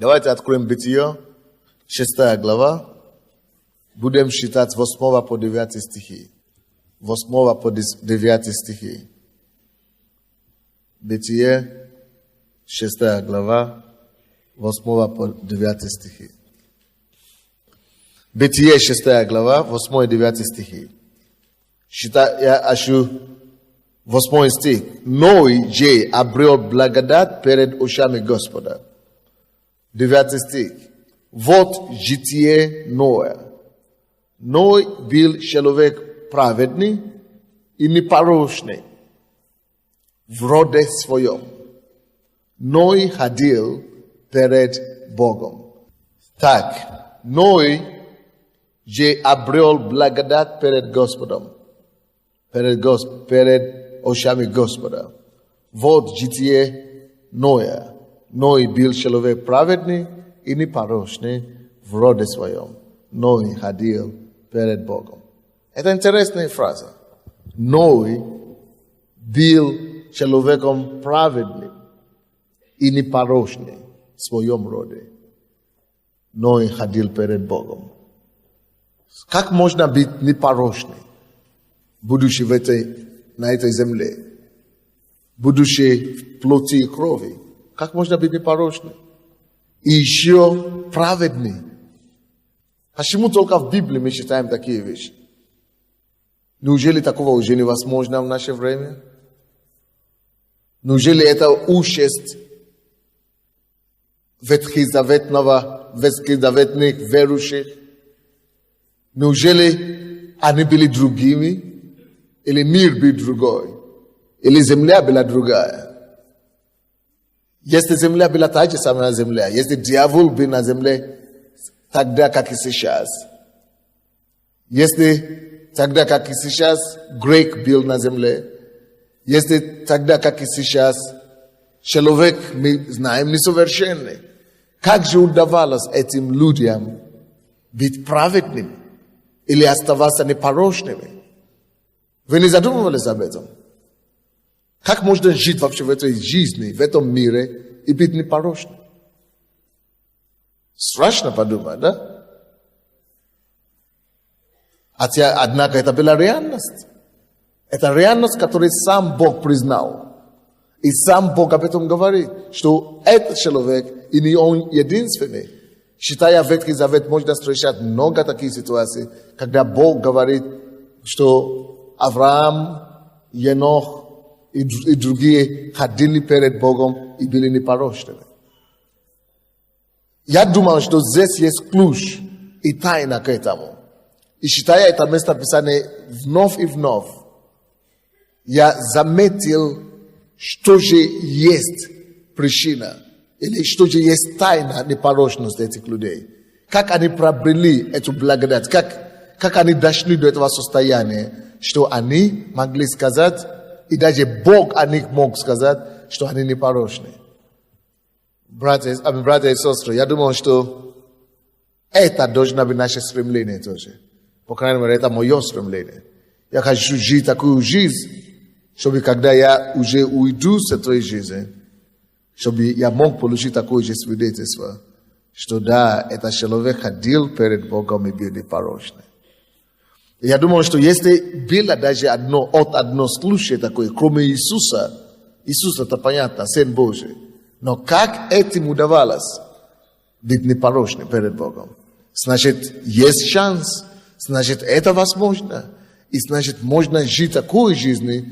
Давайте откроем Бытие, 6 глава. Будем считать с 8 по 9 стихи. 8 по 9 стихи. Бытие, 6 глава, 8 по 9 стихи. Бытие, 6 глава, 8 и 9 стихи. Я ашу 8 стих. Ной же обрел благодать перед очами Господа. 9 стих. Вот житие Ноя. Ной был человек праведный и непорочный в роде своем. Ной ходил перед Богом. Так, Ной же обрел благодать перед Господом. Перед очами Господа. Вот житие Ноя. Ной был человек праведный и непорочный в роде своем. Ной ходил перед Богом. Это интересная фраза. Ной был человеком праведным и непорочным в своем роде. Ной ходил перед Богом. Как можно быть непорочным, будучи на этой земле, будучи в плоти и крови? Как можно быть непорочным? И еще праведный. Почему только в Библии мы читаем такие вещи? Неужели такого уже невозможно в наше время? Неужели это участь ветхозаветных верующих? Неужели они были другими? Или мир был другой? Или земля была другая? Если земля была та же самая земля, если дьявол был на земле тогда, как и сейчас, если тогда, как и сейчас, грек был на земле, если тогда, как и сейчас, человек, мы знаем, несовершенный, как же удавалось этим людям быть праведными или оставаться непорочными? Вы не задумывались об этом? Как можно жить вообще в этой жизни, в этом мире и быть непорочным? Страшно подумать, да? Однако это была реальность. Это реальность, которую сам Бог признал. И сам Бог об этом говорит, что этот человек, и не он единственный. Считая Ветхий Завет, можно встречать много таких ситуаций, когда Бог говорит, что Авраам, Енох, и другие ходили перед Богом и были непорочными. Я думал, что здесь есть ключ и тайна к этому. И считая это место Писания вновь и вновь, я заметил, что же есть причина, или что же есть тайна непорочности этих людей. Как они приобрели эту благодать, как они дошли до этого состояния, что они могли сказать, и даже Бог о них мог сказать, что они непорочны. Братья и сестры, я думаю, что это должно быть наше стремление тоже. По крайней мере, это мое стремление. Я хочу жить такую жизнь, чтобы когда я уже уйду с этой жизни, чтобы я мог получить такое же свидетельство, что да, этот человек ходил перед Богом и был непорочный. Я думаю, что если было даже одно случай такое, кроме Иисуса, Иисус это понятно, Сын Божий, но как этим удавалось быть непорочным перед Богом? Значит, есть шанс, значит, это возможно, и значит, можно жить такой жизнью,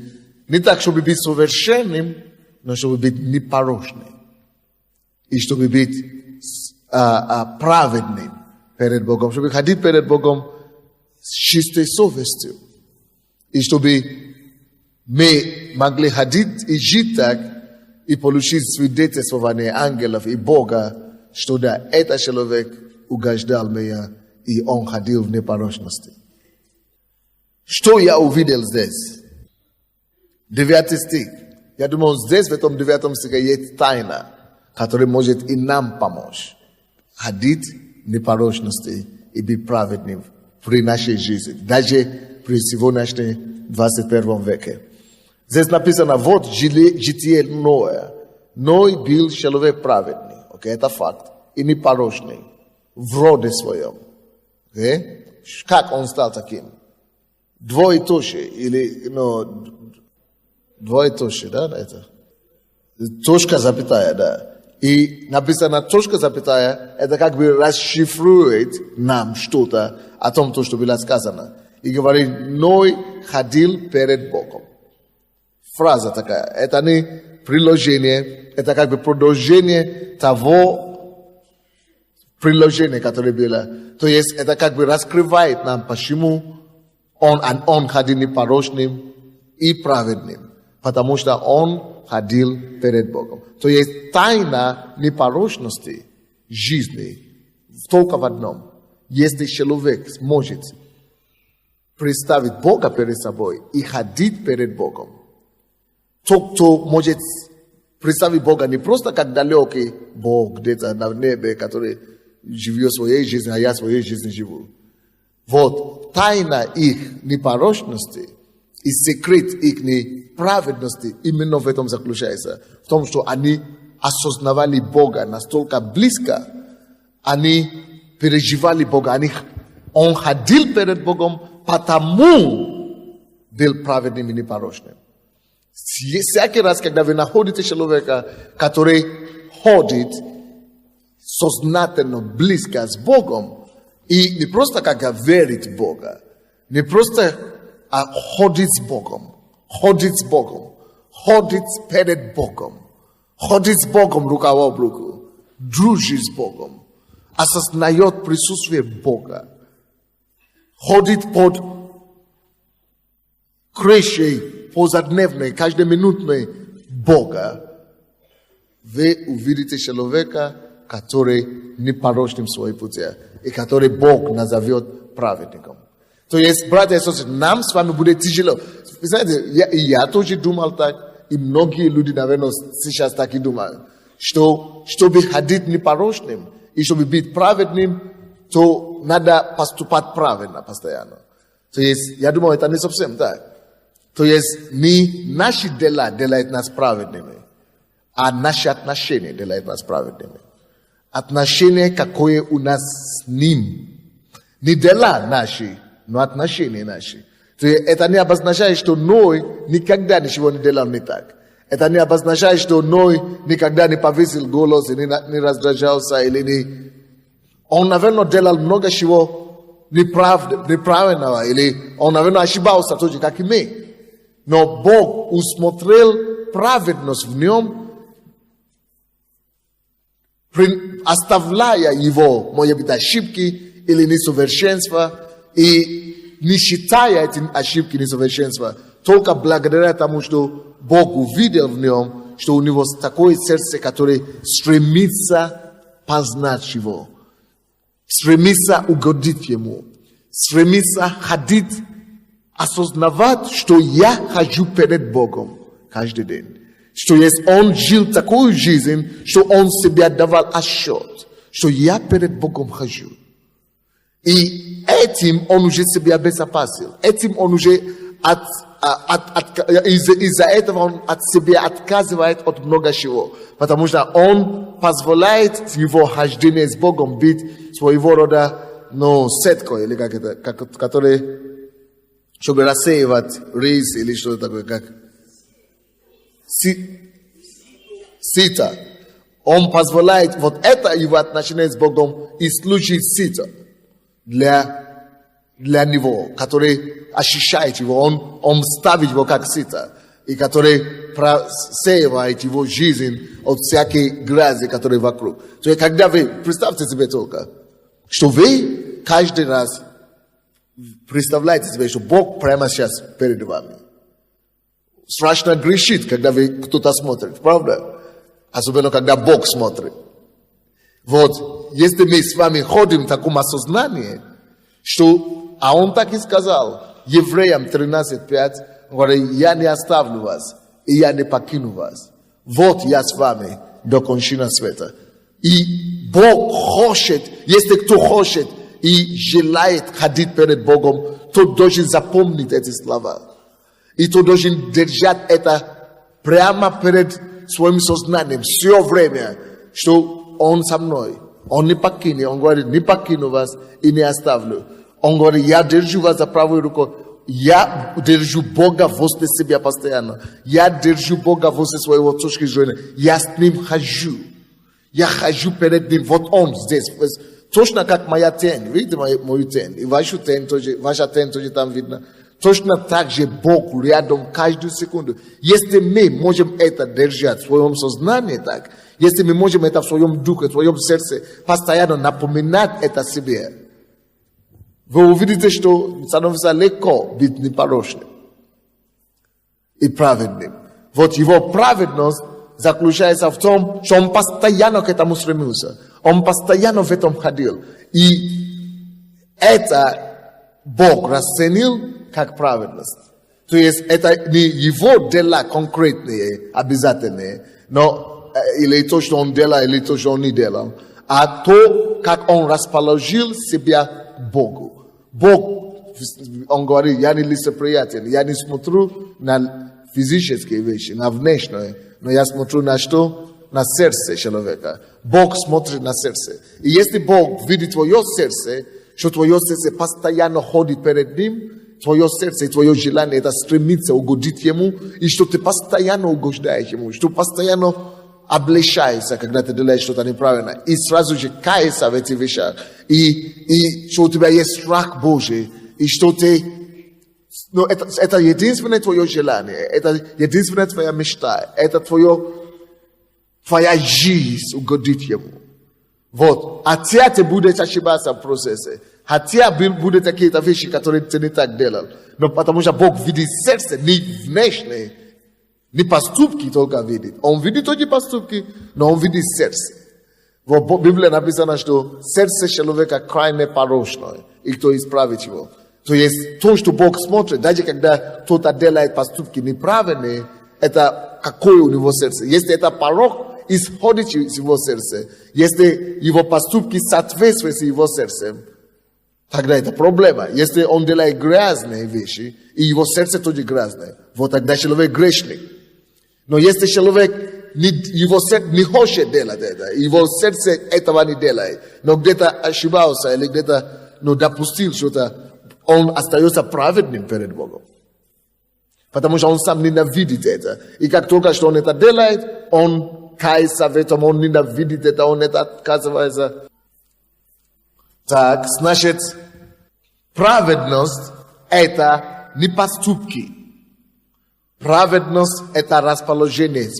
не так, чтобы быть совершенным, но чтобы быть непорочным, и чтобы быть праведным перед Богом, чтобы ходить перед Богом с чистой совестью. И чтобы мы могли ходить и жить так, и получить свидетельствование ангелов и Бога, что да, этот человек угождал меня, и он ходил в непорочности. Что я увидел здесь? 9 стих. Я думаю, здесь в этом 9 стихе есть тайна, которая может и нам помочь. Ходить в непорочности и быть праведным при нашей жизни, даже при сегодняшнем 21 веке. Здесь написано, вот житие Ноя. Ной был человек праведный. Окей, это факт. и непорочный в роде своем. Okay? Как он стал таким? Двоеточие, или, двоеточие, да, это? Точка, запятая, да. И написано точка, запятая, это как бы расшифрует нам что-то о том, что было сказано. И говорит, Ной ходил перед Богом. Фраза такая. Это не приложение, это как бы продолжение того приложения, которое было. То есть это как бы раскрывает нам, почему он ходил непорочным и праведным. Потому что он ходил перед Богом. То есть тайна непорочности жизни только в одном. Если человек может представить Бога перед собой и ходить перед Богом, тот, кто может представить Бога не просто как далекий Бог где-то на небе, который живет своей жизнью, а я своей жизнью живу. Вот тайна их непорочности и секрет их праведности именно в этом заключается. В том, что они осознавали Бога настолько близко, они переживали Бога, он ходил перед Богом, потому был праведным и непорочным. Всякий раз, когда вы находите человека, который ходит сознательно близко с Богом, и не просто как верит в Бога, не просто ходит с Богом, ходит перед Богом, ходит с Богом рука об руку, дружит с Богом, осознает присутствие Бога, ходит под крышей повседневной, каждоминутной Бога, вы увидите человека, который непорочным в своей пути, и который Бог назовет праведником. То есть, братья и сестры, нам с вами будет тяжело. Вы знаете, я тоже думал так, и многие люди, наверное, сейчас так и думают, что чтобы ходить непорочным, и чтобы быть праведным, то надо поступать правильно постоянно. То есть, я думаю, это не совсем так. То есть, не наши дела делают нас праведными, а наши отношения делают нас праведными. Отношение, какое у нас с ним. Не дела наши, но отношения наши. То есть, это не обозначает, что Ной никогда ничего не делал не так. Это не обозначает, что Ной никогда не повысил голос, и не раздражался, или не... Он, наверное, делал много чего неправильного, или он, наверное, ошибался тоже, как и мы. Но Бог усмотрел праведность в нем, оставляя его, может быть, ошибки или несовершенства, и не считая эти ошибки и несовершенства, только благодаря тому, что Бог увидел в нем, что у него такое сердце, которое стремится познать его, стремится угодить ему, стремится ходить, осознавать, что я хожу перед Богом каждый день. Что если он жил такую жизнь, что он себе давал отсчет, что я перед Богом хожу. И этим он уже себя обезопасил. Этим он уже из-за этого он от себя отказывает от много чего. Потому что он позволяет его хождение с Богом быть своего рода, сеткой, или как это, который, чтобы рассеивать рис или что-то такое, как сито. Он позволяет вот это его отношение с Богом и служить сито для него, который ощущает его, он ставит его как сито, и который просеивает его жизнь от всякой грязи, которая вокруг. То есть, когда вы, представьте себе только, что вы каждый раз представляете себе, что Бог прямо сейчас перед вами. Страшно грешит, когда кто-то смотрит, правда? Особенно, когда Бог смотрит. Вот, если мы с вами ходим в таком осознании, что, а он так и сказал, Евреям 13:5, говорит, я не оставлю вас, и я не покину вас. Вот я с вами до кончины света. И Бог хочет, если кто хочет и желает ходить перед Богом, то должен запомнить эти слова. И ты должен держать это прямо перед своим сознанием все время, что он со мной, On не покине, он говорит, не покину вас и не оставлю. Он говорит, я держу вас за правой рукой. Я держу Бога возле себя постоянно. Я держу Бога возле своего точки зрения. Я с Ним хожу. Я хожу перед Ним. Вот Он здесь. Точно как моя тень. Видите мою тень? И ваша тень тоже там видно. Точно так же Бог рядом каждую секунду. Если мы можем это держать в своем сознании так, если мы можем это в своем духе, в своем сердце, постоянно напоминать это себе, вы увидите, что становится легко быть непорочным и праведным. Вот его праведность заключается в том, что он постоянно к этому стремился. Он постоянно в этом ходил. И это Бог расценил как праведность. То есть это не его дела конкретные, обязательные, но или то, что он делал, или то, что он не делал, а то, как он расположил себя к Богу. Бог, он говорит, я не лицеприятен, я не смотрю на физические вещи, на внешнее, но я смотрю на что? На сердце человека. Бог смотрит на сердце. И если Бог видит твое сердце, что твое сердце постоянно ходит перед Ним, твое сердце и твое желание это стремится угодить Ему, и что ты постоянно угождаешь Ему, что постоянно облегчаешься, когда ты делаешь что-то неправильно, и сразу же каешься в этих вещах, и что у тебя есть страх Божий, и что ты... Ну, это единственное твое желание, это единственная твоя мечта, это твоя жизнь угодить Ему. Вот. Хотя ты будешь ошибаться в процессе, хотя будут какие-то вещи, которые ты не так делал, но потому что Бог видит сердце, не внешнее, не поступки только видит. Он видит только поступки, но он видит сердце. В Библии написано, что сердце человека крайне порочное, и кто исправит его. То есть то, что Бог смотрит, даже когда кто-то делает поступки неправильные, это какое у него сердце. Если это порок, исходит из его сердца, если его поступки соответствуют с его сердцем, тогда это проблема. Если он делает грязные вещи, и его сердце тоже грязное, вот тогда человек грешник. Но если человек его сердце не хочет делать это, его сердце этого не делает, но где-то ошибался или где-то допустил что-то, он остается праведным перед Богом. Потому что он сам ненавидит это. И как только что он это делает, он кается в этом, он ненавидит это, он это отказывается. Так, значит, праведность – это не поступки. Праведность – это расположение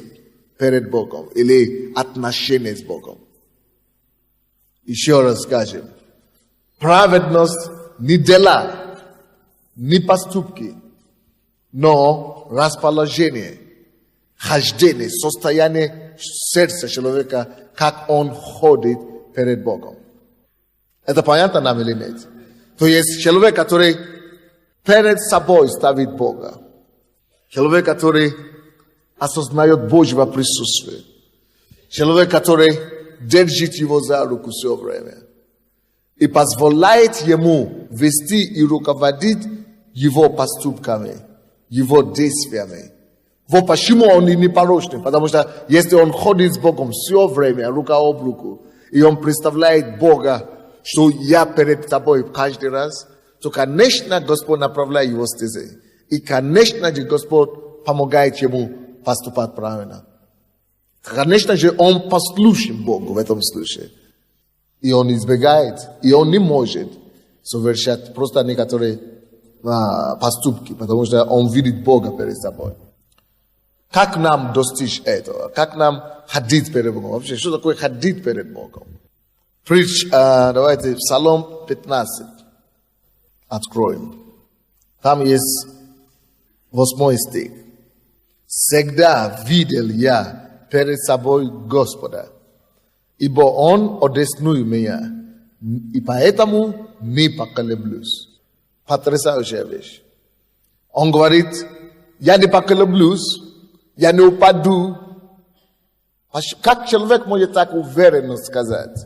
перед Богом или отношение с Богом. Еще раз скажем. Праведность не дела, не поступки, но расположение, хождение, состояние сердца человека, как он ходит перед Богом. Это понятно нам или нет? То есть человек, который перед собой ставит Бога. Человек, который осознает Божьего присутствия. Человек, который держит его за руку все время. И позволяет ему вести и руководить его поступками, его действиями. Вот почему он не непорочный. Потому что если он ходит с Богом все время, рука об руку, и он представляет Бога, что я перед тобой каждый раз, то, конечно, Господь направляет его стези. И, конечно же, Господь помогает ему поступать правильно. Конечно же, он послушен Богу в этом случае. И он избегает, и он не может совершать просто некоторые поступки, потому что он видит Бога перед собой. Как нам достичь этого? Как нам ходить перед Богом? Вообще, что такое ходить перед Богом? Давайте Псалом 15 откроем. Там есть 8 стих. «Всегда видел я перед собой Господа, ибо Он одесную меня, и поэтому не поколеблюсь». Потрясающая вещь. Он говорит, я не поколеблюсь, я не упаду. Как человек может так уверенно сказать?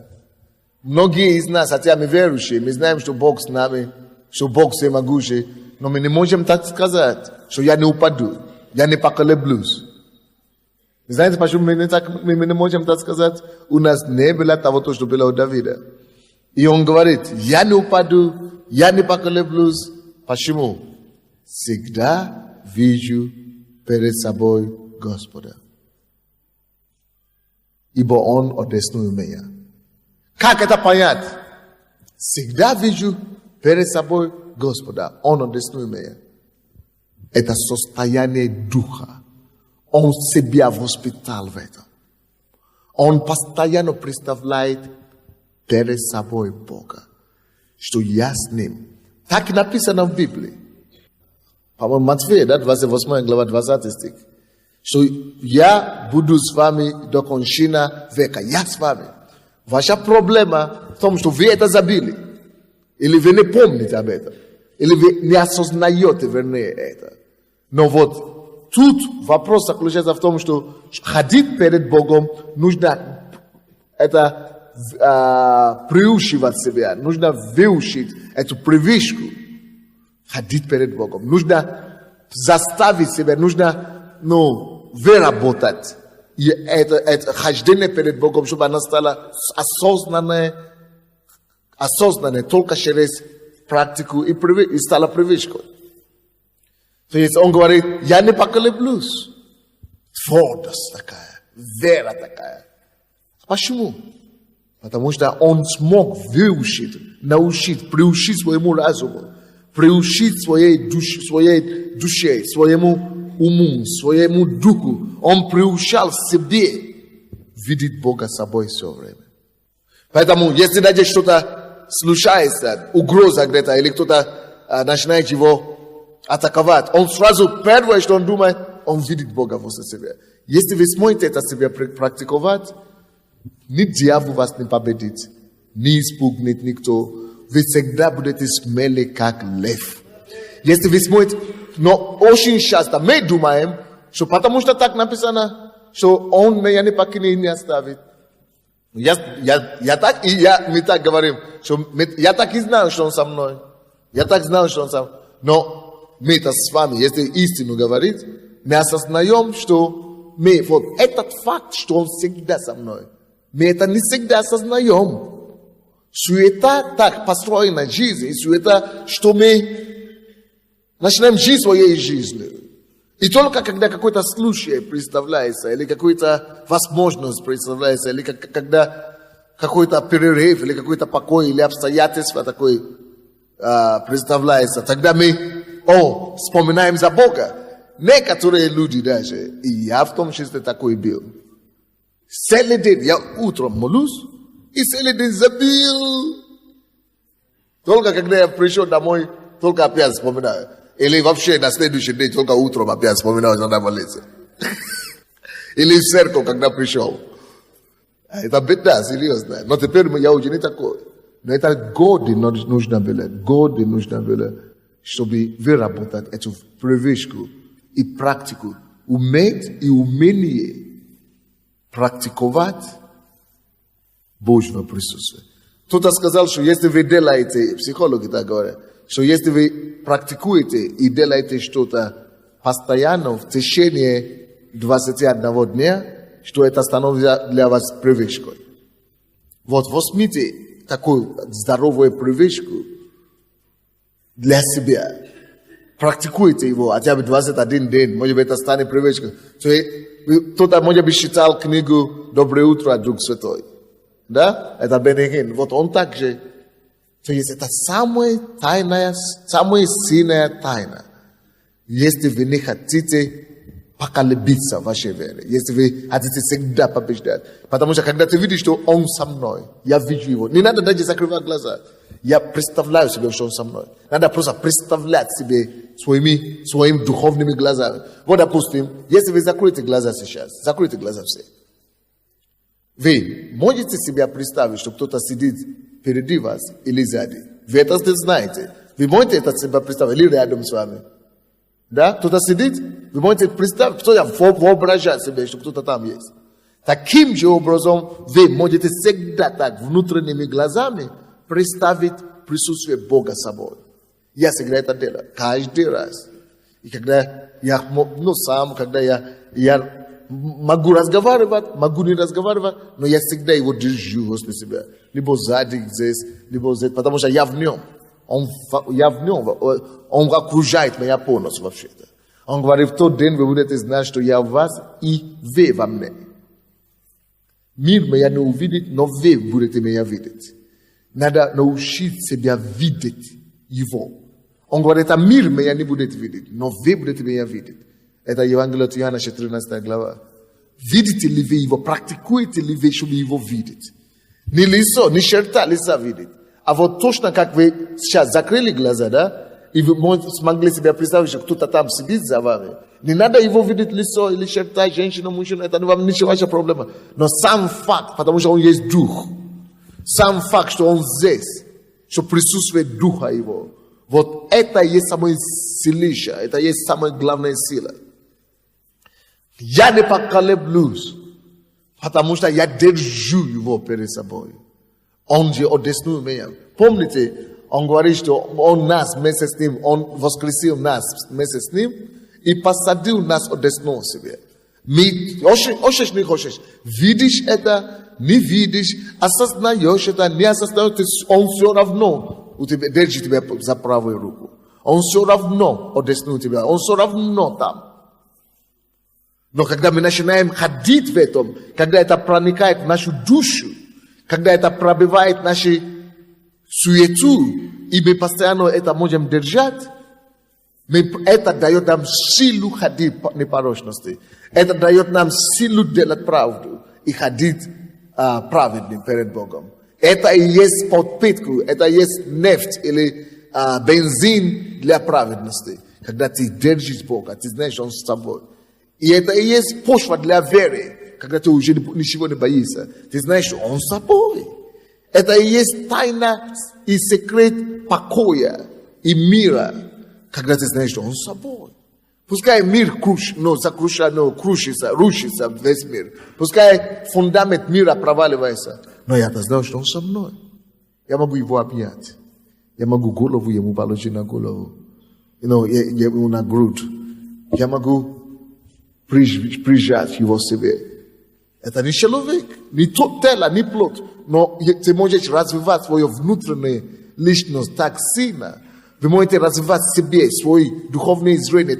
Многие из нас, хотя мы верующие, мы знаем, что Бог с нами, что Бог всемогущий, но мы не можем так сказать, что я не упаду, я не поколеблюсь. Знаете, почему мы не можем так сказать? У нас не было того, что было у Давида. И он говорит, я не упаду, я не поколеблюсь. Почему? Всегда вижу перед собой Господа. Ибо Он одесную меня. Как это понять? Всегда вижу перед собой Господа. Он одесную меня. Это состояние духа. Он себя воспитал в этом. Он постоянно представляет перед собой Бога, что я с Ним. Так написано в Библии. По-моему, Матфея, 28 глава, 20 стих. Что я буду с вами до кончины века. Я с вами. Ваша проблема в том, что вы это забыли. Или вы не помните об этом. Или вы не осознаете, вернее, это. Но вот тут вопрос заключается в том, что ходить перед Богом нужно это приучивать себя, нужно выучить эту привычку ходить перед Богом. Нужно заставить себя, нужно выработать это хождение перед Богом, чтобы оно стало осознанное только через практику и стало привычкой. То есть он говорит, я не поколеблюсь. Твердость такая, вера такая. Почему? Потому что он смог выучить, научить, приучить своему разуму, приучить своей душе, своему уму, своему духу. Он приучал себе видеть Бога собой все время. Поэтому, если даже что-то случается, угроза где-то, или кто-то начинает его атаковать, он сразу, первое, что он думает, он видит Бога возле себя. Если вы сможете это себе практиковать, ни дьявол вас не победит, не испугнет никто. Вы всегда будете смелы, как лев. Если вы сможете, но очень часто мы думаем, что потому что так написано, что он меня не покинет и не оставит. Мы так говорим, что я так и знал, что он со мной. Я так знал, что он со мной. Но мы-то с вами, если истину говорить, мы осознаем, что мы, вот этот факт, что он всегда со мной, мы это не всегда осознаем. Суета так построена жизнь, суета, что мы начинаем жить своей жизнью. И только когда какой-то случай представляется, или какая-то возможность представляется, или когда какой-то перерыв, или какой-то покой, или обстоятельства такое представляется, тогда мы вспоминаем за Бога. Некоторые люди даже, и я в том числе такой был. Целый день я утром молюсь, и целый день забил. Только когда я пришел домой, только опять вспоминаю. Или вообще на следующий день, только утром опять вспоминаю, что надо молиться. Или в церковь, когда пришел. Это беда, серьезно. Но теперь я уже не такой. Но это годы нужно было, чтобы выработать эту привычку и практику. Уметь и умение практиковать Божьего присутствия. Кто-то сказал, что если вы делаете, психологи так говорят, что если вы практикуете и делаете что-то постоянно в течение 21 дня, что это становится для вас привычкой. Вот возьмите такую здоровую привычку для себя. Практикуйте его хотя бы 21 день, может быть, это станет привычкой. Кто-то, может быть, читал книгу «Доброе утро, Дух Святой». Да? Это Бенегин. Вот он также. То есть это самая тайная, самая сильная тайна. Если вы не хотите поколебиться в вашей вере, если вы хотите всегда побеждать. Потому что когда ты видишь, что он со мной, я вижу его. Не надо даже закрывать глаза. Я представляю себе, что он со мной. Надо просто представлять себе своими духовными глазами. Вот, допустим, если вы закроете глаза сейчас, закройте глаза все. Вы можете себе представить, что кто-то сидит впереди вас или сзади? Вы это знаете. Вы можете это себе представить или рядом с вами? Да? Кто-то сидит? Вы можете представить, кто-то воображать себе, что кто-то там есть. Таким же образом вы можете всегда так внутренними глазами представить присутствие Бога собой. Я всегда это делаю. Каждый раз. И когда я, когда я могу разговаривать, могу не разговаривать, но я всегда его держу возле себя. Либо сзади здесь, либо здесь, потому что я в нем. Я в нем, он окружает меня полностью вообще-то. Он говорит, в тот день вы будете знать, что я в вас и вы во мне. Мир меня не увидит, но вы будете меня видеть. Надо научить себя видеть его. Он говорит, а мир меня не будет видеть, но вы будете меня видеть. Это Евангелие от Иоанна, 14 глава. Видите ли вы его, практикуете ли вы, чтобы его видеть? Не лицо, не черта лица видеть. А вот точно как вы сейчас закрыли глаза, да, и вы смогли себе представить, что кто-то там сидит за вами. Не надо его видеть лицо или черта, женщина, мужчина, это вам ничего ваша проблема. Но сам факт, потому что он есть дух. Сам факт, что он здесь, что присутствует духа его. Вот это и есть самое сильнейшее, это и есть самая главная сила. Я не поколеблюсь, потому что я держу его перед собой. Он же одесную меня. Помните, он говорит, что он нас вместе с ним, он воскресил нас вместе с ним и посадил нас одесную себе. Хочешь, не хочешь, видишь это, не видишь, осознаешь это, не осознаешь, он все равно держит тебя за правую руку. Он все равно одесную тебя, он все равно там. Но когда мы начинаем ходить в этом, когда это проникает в нашу душу, когда это пробивает нашу суету, и мы постоянно это можем держать, это дает нам силу ходить по непорочности. Это дает нам силу делать правду и ходить праведным перед Богом. Это и есть подпитку, это и есть нефть или бензин для праведности. Когда ты держишь Бога, ты знаешь, Он с тобой. И это и есть почва для веры. Когда ты уже ничего не боишься, ты знаешь, что Он с тобой. Это и есть тайна и секрет покоя и мира, когда ты знаешь, что Он с тобой. Пускай мир крушится, рушится весь мир. Пускай фундамент мира проваливается. Но я-то знаю, что Он со мной. Я могу его обнять. Я могу голову ему положить на голову. Ему на грудь. Я могу прижать его себе. Это не человек, не тело, не плоть. Но ты можешь развивать свою внутреннюю личность так сильно. Вы можете развивать себе свой духовное зрение,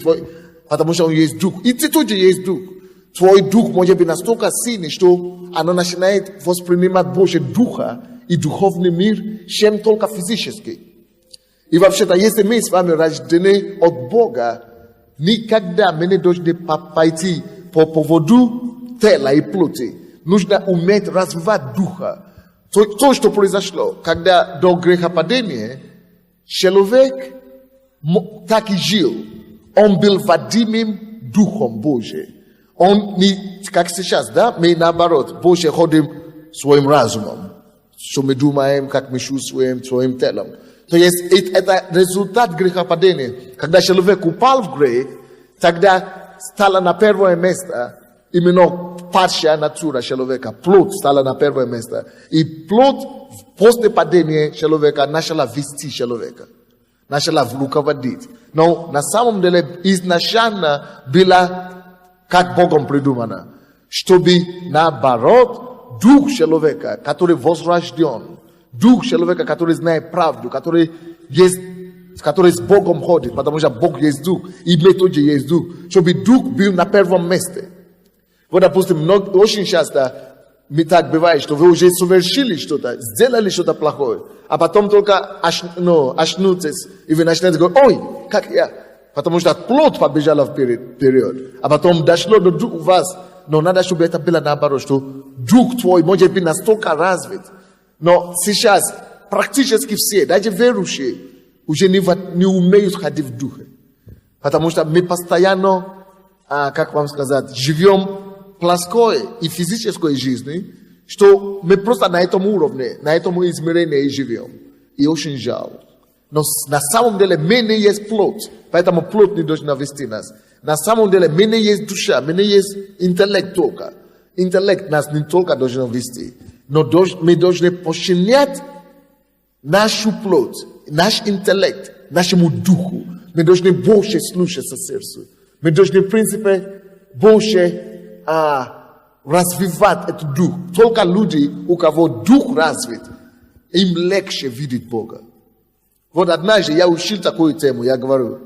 потому что он есть дух. И ты тоже есть дух. Твой дух может быть настолько сильный, что оно начинает воспринимать больше духа и духовный мир, чем только физически. И вообще-то, если мы с вами рождены от Бога, никогда мы не должны пойти по поводу тела и плоти. Нужно уметь развивать духа. То, что произошло, когда до грехопадения, человек так и жил. Он был водимым Духом Божьим. Он не, как сейчас, да, мы наоборот, больше ходим своим разумом. Что мы думаем, как мы чувствуем своим телом. То есть это результат грехопадения. Когда человек упал в грех, тогда стало на первое место именно падшая натура человека. Плоть стала на первое место. И плоть после падения человека начала вести человека. Начала руководить. Но на самом деле изначально было как Богом придумано. Чтобы наоборот дух человека, который возрожден, дух человека, который знает правду, который с Богом ходит, потому что Бог есть дух, и мы тоже есть дух, чтобы дух был на первом месте. Вот, допустим, очень часто так бывает, что вы уже совершили что-то, сделали что-то плохое, а потом только очнутесь, и вы начинаете говорить, ой, как я, потому что плоть побежала вперед, а потом дошло до духа вас, но надо, чтобы это было наоборот, что дух твой может быть настолько развит. Но сейчас практически все, даже верующие, уже не умеют ходить в духе. Потому что мы постоянно, как вам сказать, живем плоской и физической жизнью, что мы просто на этом уровне, на этом измерении живем. И очень жаль. Но на самом деле мы не есть плоть, поэтому плоть не должна вести нас. На самом деле мы не есть душа, мы не есть интеллект только. Интеллект нас не только должен вести. Но мы должны подчинять нашу плоть, наш интеллект, нашему духу. Мы должны больше слушаться сердцу. Мы должны, в принципе, больше развивать этот дух. Только люди, у кого дух развит, им легче видеть Бога. Вот однажды я учил такую тему, я говорю,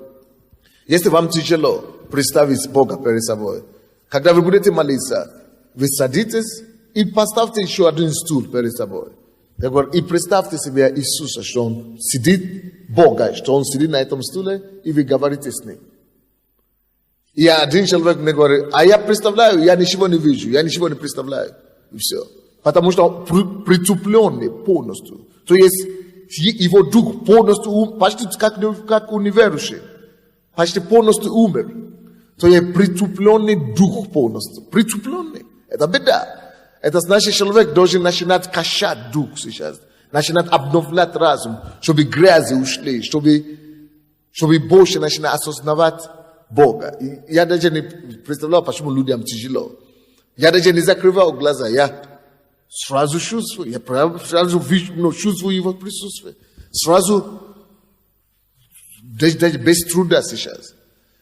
если вам тяжело представить Бога перед собой, когда вы будете молиться, вы садитесь и поставьте еще один стул перед собой. Я говорю, и представьте себе Иисуса, что Он сидит, Бога, что Он сидит на этом стуле, и вы говорите с Ним. И один человек мне говорит, а я представляю, я ничего не вижу, я ничего не представляю. И все. Потому что он притупленный полностью. То есть его дух полностью, почти как у неверующих, почти полностью умер. То есть притупленный дух полностью. Притупленный. Это беда. Это значит, человек должен начинать качать дух сейчас. Начинать обновлять разум, чтобы грязи ушли, чтобы больше начинать осознавать Бога. И я даже не представлял, почему людям тяжело. Я даже не закрывал глаза. Я сразу чувствую. Я сразу чувствую его присутствие. Сразу, даже без труда сейчас.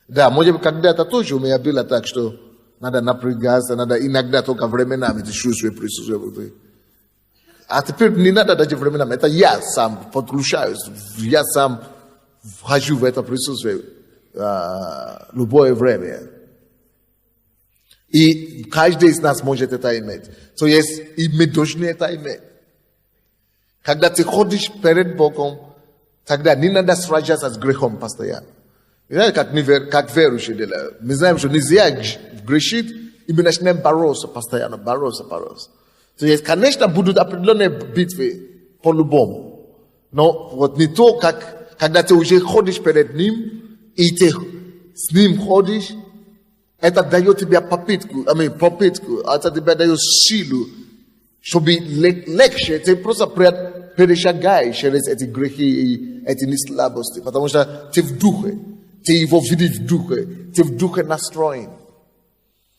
Да, может быть, когда-то тоже у меня было так, что надо напрягаться, надо иногда только временами ты чувствуешь присутствие. А теперь не надо даже временами. Это я сам подключаюсь. Я сам вхожу в это присутствие. Любое время. И каждый из нас может это иметь. То есть, и мы должны это иметь. Когда ты ходишь перед Богом, тогда не надо сражаться с грехом постоянно. Знаете, как верующие делают. Мы знаем, что нельзя грешить, и мы начинаем бороться постоянно, бороться. То есть, конечно, будут определенные битвы по-любому. Но вот не то, как когда ты уже ходишь перед Ним, и ты с Ним ходишь, это дает тебе попытку, это тебе дает силу, чтобы легче, ты просто перешагаешь через эти грехи и эти неслабости, потому что ты в духе, ты его видишь в духе, ты в духе настроен.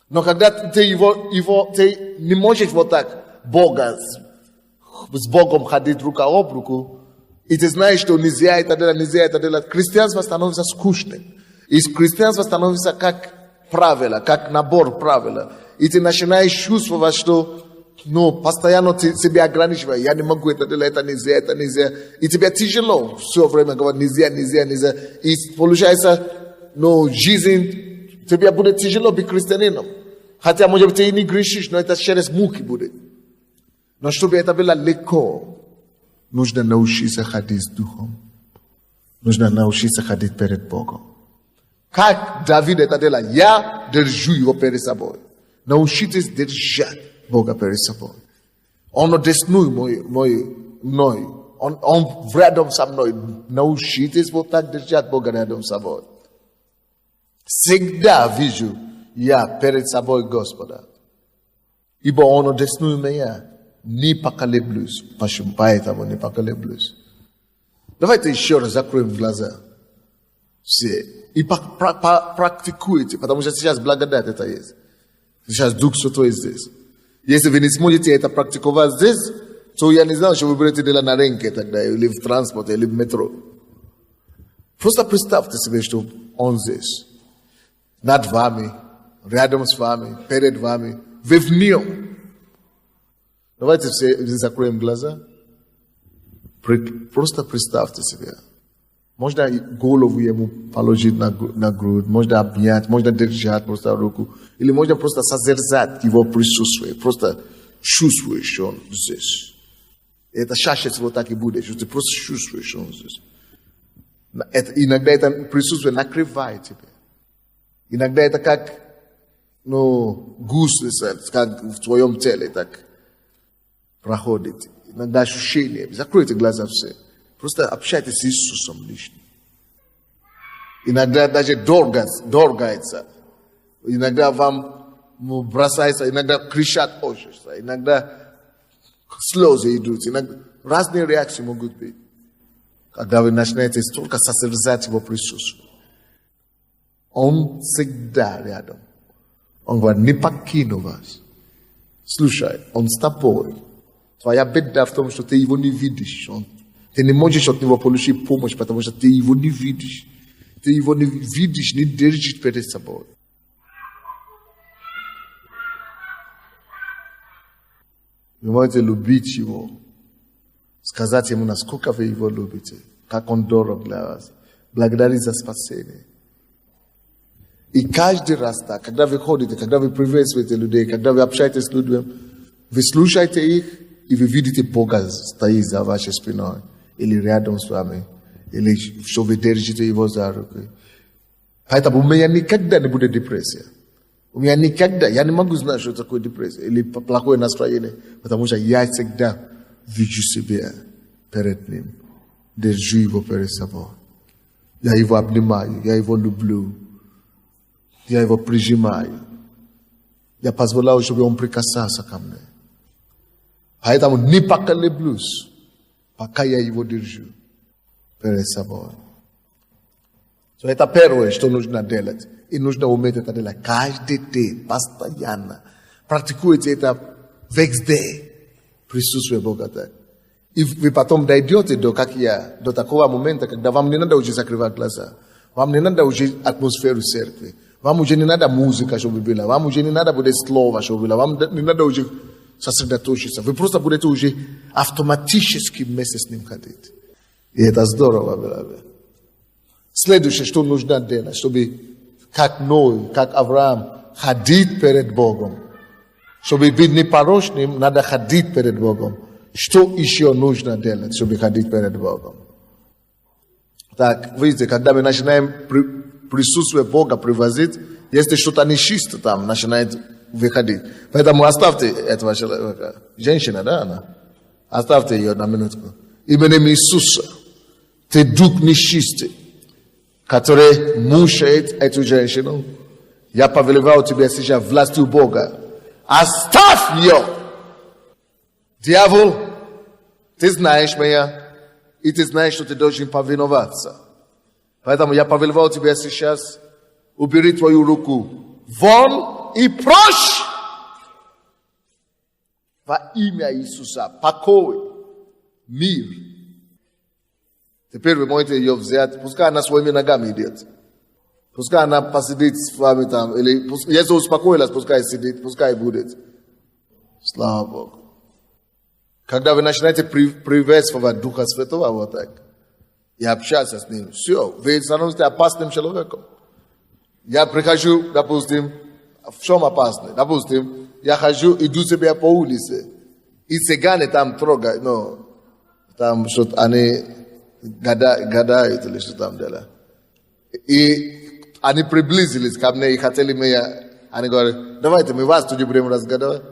Но когда ты ты не можешь вот так с Богом ходить рука об руку, и ты знаешь, что нельзя это делать, христианство становится скучным. И христианство становится как правило, как набор правил. И ты начинаешь чувствовать, что постоянно ты себя ограничиваешь. Я не могу это делать, это нельзя. И тебе тяжело все время говорить нельзя. И получается, жизнь, тебе будет тяжело быть христианином. Хотя, может быть, ты и не грешишь, но это через муки будет. Но чтобы это было легко, нужно научиться ходить с Духом. Нужно научиться ходить перед Богом. Как Давид это делает? Я держу его перед собой. Научитесь держать Бога перед собой. Он одесную мной. Он рядом со мной. Научитесь вот так держать Бога рядом с собой. Всегда вижу я перед собой Господа. Ибо Он одесную меня. Не поколеблюсь. Поэтому не поколеблюсь. Давайте еще раз закроем глаза. Все. И практикуйте, потому что сейчас благодать это есть. Сейчас Дух Святой здесь. Если вы не сможете это практиковать здесь, то я не знаю, что вы будете делать на рынке тогда, или в транспорте, или в метро. Просто представьте себе, что Он здесь. Над вами, рядом с вами, перед вами, вы в Нем. Давайте все закроем глаза. Просто представьте себе. Можно голову ему положить на грудь, можно обнять, можно держать просто руку. Или можно просто созерцать его присутствие. Просто чувствуешь, что он здесь. И это чаще всего так и будет, что ты просто чувствуешь, что он здесь. Иногда это присутствие накрывает тебя. Иногда это как гусеница, как в твоем теле так проходит. Иногда ощущение. Закройте глаза все. Просто общайтесь с Иисусом лично. Иногда даже дергается. Иногда вам бросается, иногда кричат ужаса, иногда слезы идут. Разные реакции могут быть. Когда вы начинаете только созерцать его присутствие. Он всегда рядом. Он говорит, не покину вас. Слушай, он с тобой. Твоя беда в том, что ты его не видишь. Ты не можешь от него получить помощь, потому что ты его не видишь. Ты его не видишь, не держишь перед собой. Вы можете любить его, сказать ему, насколько вы его любите, как он дорог для вас, благодарить за спасение. И каждый раз так, когда вы ходите, когда вы приветствуете людей, когда вы общаетесь с людьми, вы слушаете их, и вы видите Бога стоит за вашей спиной, или рядом с вами, или что вы держите его за руку. Поэтому у меня никогда не будет депрессия. У меня никогда, я не могу знать, что такое депрессия или плохое настроение, потому что я всегда вижу себя перед ним, держу его перед собой. Я его обнимаю, я его люблю, я его прижимаю. Я позволяю, чтобы он прикасался ко мне. Поэтому не поколеблюсь, пока я его держу перед собой. Это первое, что нужно делать. И нужно уметь это делать каждый день, постоянно. Практикуйте это везде. Присутствие Бога так. И вы потом дойдете до, как я, до такого момента, когда вам не надо уже закрывать глаза. Вам не надо уже атмосферу церкви. Вам уже не надо музыка, чтобы была. Вам уже не надо будет слово, чтобы было. Вам не надо уже сосредоточиться. Вы просто будете уже автоматически вместе с ним ходить. И это здорово, братья. Следующее, что нужно делать, чтобы как Ной, как Авраам, ходить перед Богом. Чтобы быть непорочным, надо ходить перед Богом. Что еще нужно делать, чтобы ходить перед Богом? Так, видите, когда мы начинаем присутствие Бога привозить, если что-то нечисто там начинает выходить. Поэтому оставьте этого человека. Женщина, да, она? Оставьте ее на минутку. Именем Иисуса. Ты дух нечистый, который мучает эту женщину. Я повелеваю тебе сейчас властью Бога. Оставь ее! Дьявол, ты знаешь меня, и ты знаешь, что ты должен повиноваться. Поэтому я повелеваю тебе сейчас, убери твою руку вон и прочь! Во имя Иисуса, покой, мир. Теперь вы можете ее взять, пускай она своими ногами идет. Пускай она посидит с вами там, или если успокоилась, пускай сидит, пускай будет. Слава Богу. Когда вы начинаете приветствовать Духа Святого вот так, и общаться с ним, все, вы становитесь опасным человеком. Я прихожу, допустим, в чем опасный? Допустим, я хожу, иду себе по улице, и цыгане там трогают, ну, там что-то они гадают или что там делают. И они приблизились ко мне и хотели меня, они говорят, давайте мы вас тут будем разгадывать.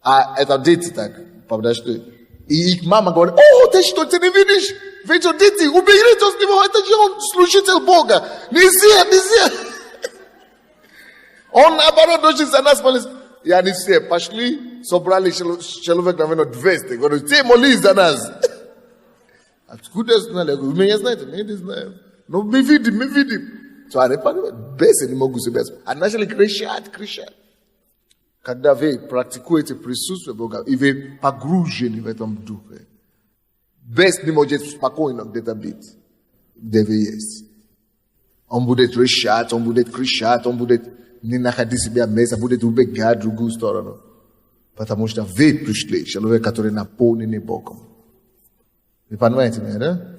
А это дети так, подошли. И их мама говорит, о, ты что, ты не видишь? Ведь дети, уберите с него, это же он служитель Бога. Нельзя. Он наоборот должен за нас молиться. И они все пошли, собрали человек, наверное, 200. Говорят, ты молись за нас. Откуда знали? Вы меня знаете? Мы не знаем. Но мы видим. То они бесы не могут себя. Они начали кричать. Когда вы практикуете присутствие Бога, и вы погружены в этом духе, бес не может спокойно где-то быть, где вы есть. Он будет кричать, он будет не находить себя место, будет убегать в другую сторону. Потому что вы пришли, человек, который наполнен Богом. Вы понимаете меня, да?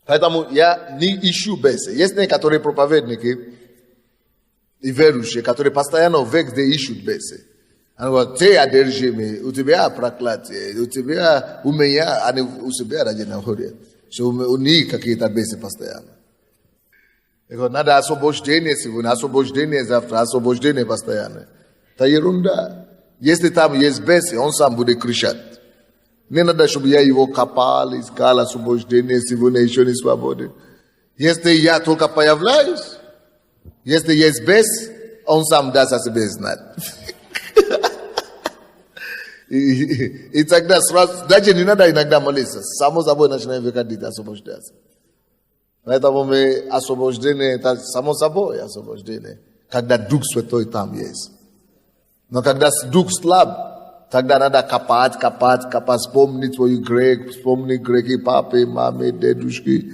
Поэтому я не ищу бесы. Есть некоторые проповедники и верующие, которые постоянно везде ищут бесы. Они говорят, ты одержимый, у тебя проклятие, у тебя, у меня, они у себя ради находят. Что у них какие-то бесы постоянно. Я говорю, надо освобождение сегодня, освобождение завтра, освобождение постоянно. Это ерунда. Если там есть бесы, он сам будет кричать. Не надо, чтобы я его копал, искал освобождение, сегодня еще не свободен. Если я только появляюсь, если есть бес, он сам даст о себе знать. И тогда сразу, даже не надо иногда молиться, само собой начинаем выходить, освобождаться. Поэтому мы освобождение, это само собой освобождение, когда Дух Святой там есть. Но когда Дух слаб, тогда надо копать, вспомнить твой грех, вспомнить грехи папы, мамы, дедушки.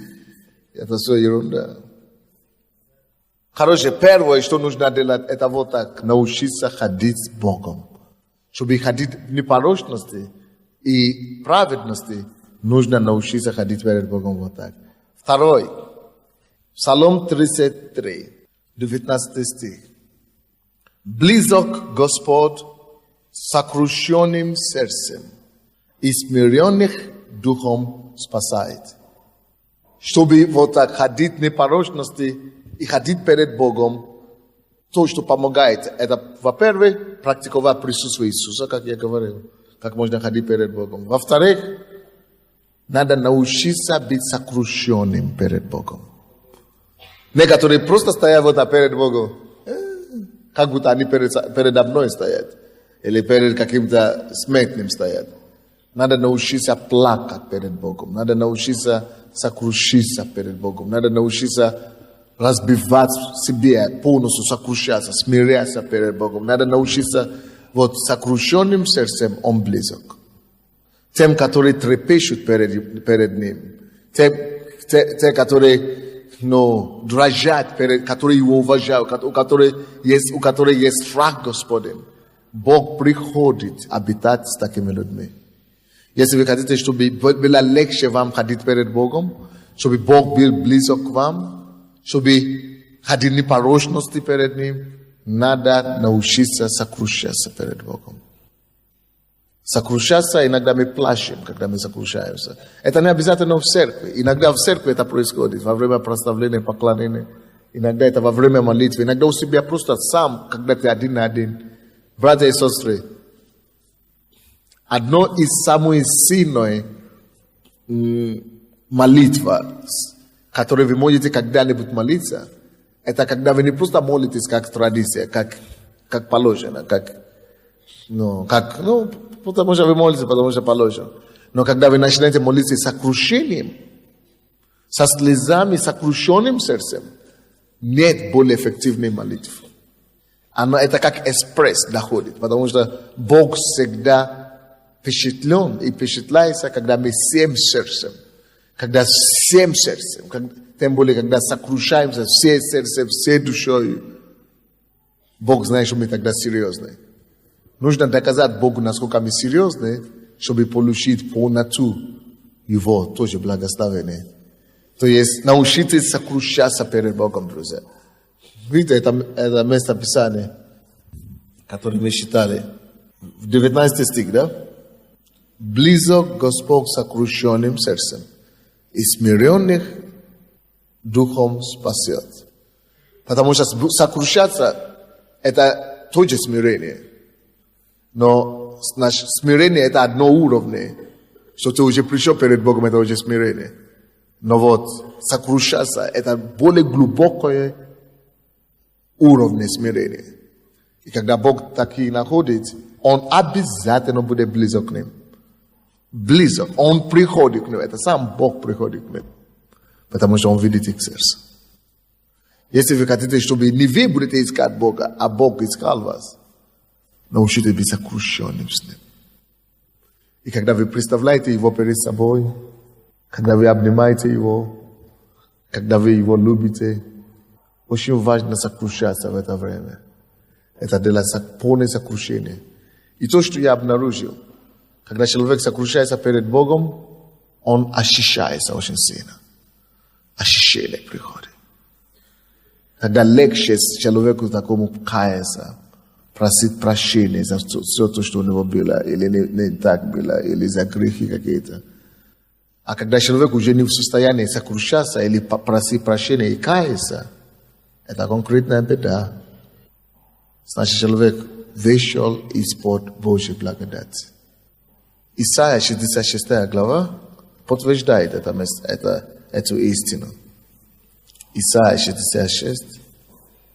Это все ерунда. Короче, первое, что нужно делать, это вот так, научиться ходить с Богом. чтобы ходить в непорочности и праведности, нужно научиться ходить перед Богом вот так. Второй. Псалом 33, 19 стих. Близок Господь сокрушенным сердцем и смиренных духом спасает. Чтобы вот так ходить в непорочности и ходить перед Богом, то, что помогает, это, во-первых, практиковать присутствие Иисуса, как я говорил, как можно ходить перед Богом. Во-вторых, надо научиться быть сокрушенным перед Богом. Некоторые просто стоят вот перед Богом, как будто они передо мной стоят, или перед каким-то смертным стоят. Надо научиться плакать перед Богом, надо научиться сокрушиться перед Богом, надо научиться разбивать себе, полностью сокрушаться, смиряться перед Богом. Надо научиться вот сокрушенным сердцем, он близок. Тем, которые трепещут перед Ним. Те, которые дрожат, которые Его уважают, у которых есть страх Господень. Бог приходит обитать с такими людьми. Если вы хотите, чтобы было легче вам ходить перед Богом, чтобы Бог был близок к вам, чтобы ходить в непорочности перед Ним, надо научиться сокрушаться перед Богом. Сокрушаться иногда мы плачем, когда мы сокрушаемся. Это не обязательно в церкви. Иногда в церкви это происходит, во время прославления, поклонения. Иногда это во время молитвы. Иногда у себя просто сам, когда ты один на один. Братья и сестры, одно из самых сильных молитва, которые вы можете когда-нибудь молиться, это когда вы не просто молитесь как традиция, как положено, потому что вы молитесь, потому что положено. Но когда вы начинаете молиться с сокрушением, со слезами, сокрушенным сердцем, нет более эффективной молитвы. Это как экспресс доходит, потому что Бог всегда впечатлен и впечатляется, когда мы всем сердцем, тем более, когда сокрушаемся всей сердцем, всей душой, Бог знает, что мы тогда серьезны. Нужно доказать Богу, насколько мы серьезны, чтобы получить полноту Его тоже благословения. То есть научитесь сокрушаться перед Богом, друзья. Видите, это место Писания, которое мы читали. В 19 стих, да? Близок Господь сокрушенным сердцем и смиренных духом спасет. Потому что сокрушаться – это тоже смирение. Но смирение – это одно уровне. Что ты уже пришел перед Богом, это уже смирение. Но вот сокрушаться – это более глубокое уровень смирения. И когда Бог таки находит, Он обязательно будет близок к ним. Близок. Он приходит к ним. Это сам Бог приходит к ним. Потому что Он видит их сердце. Если вы хотите, чтобы не вы будете искать Бога, а Бог искал вас, научитесь быть сокрушенным с Ним. И когда вы представляете Его перед собой, когда вы обнимаете Его, когда вы Его любите, очень важно сокрушаться в это время. Это делать полное сокрушение. И то, что я обнаружил, когда человек сокрушается перед Богом, он ощущается очень сильно. Ощущение приходит. Когда легче человеку такому каяться, просить прощения за все то, что у него было, или не так было, или за грехи какие-то. А когда человек уже не в состоянии сокрушаться или просить прощения и каяться, это конкретная беда. Значит, человек вышел из-под Божьей благодати. Исайя 66 глава подтверждает эту истину. Исайя 66,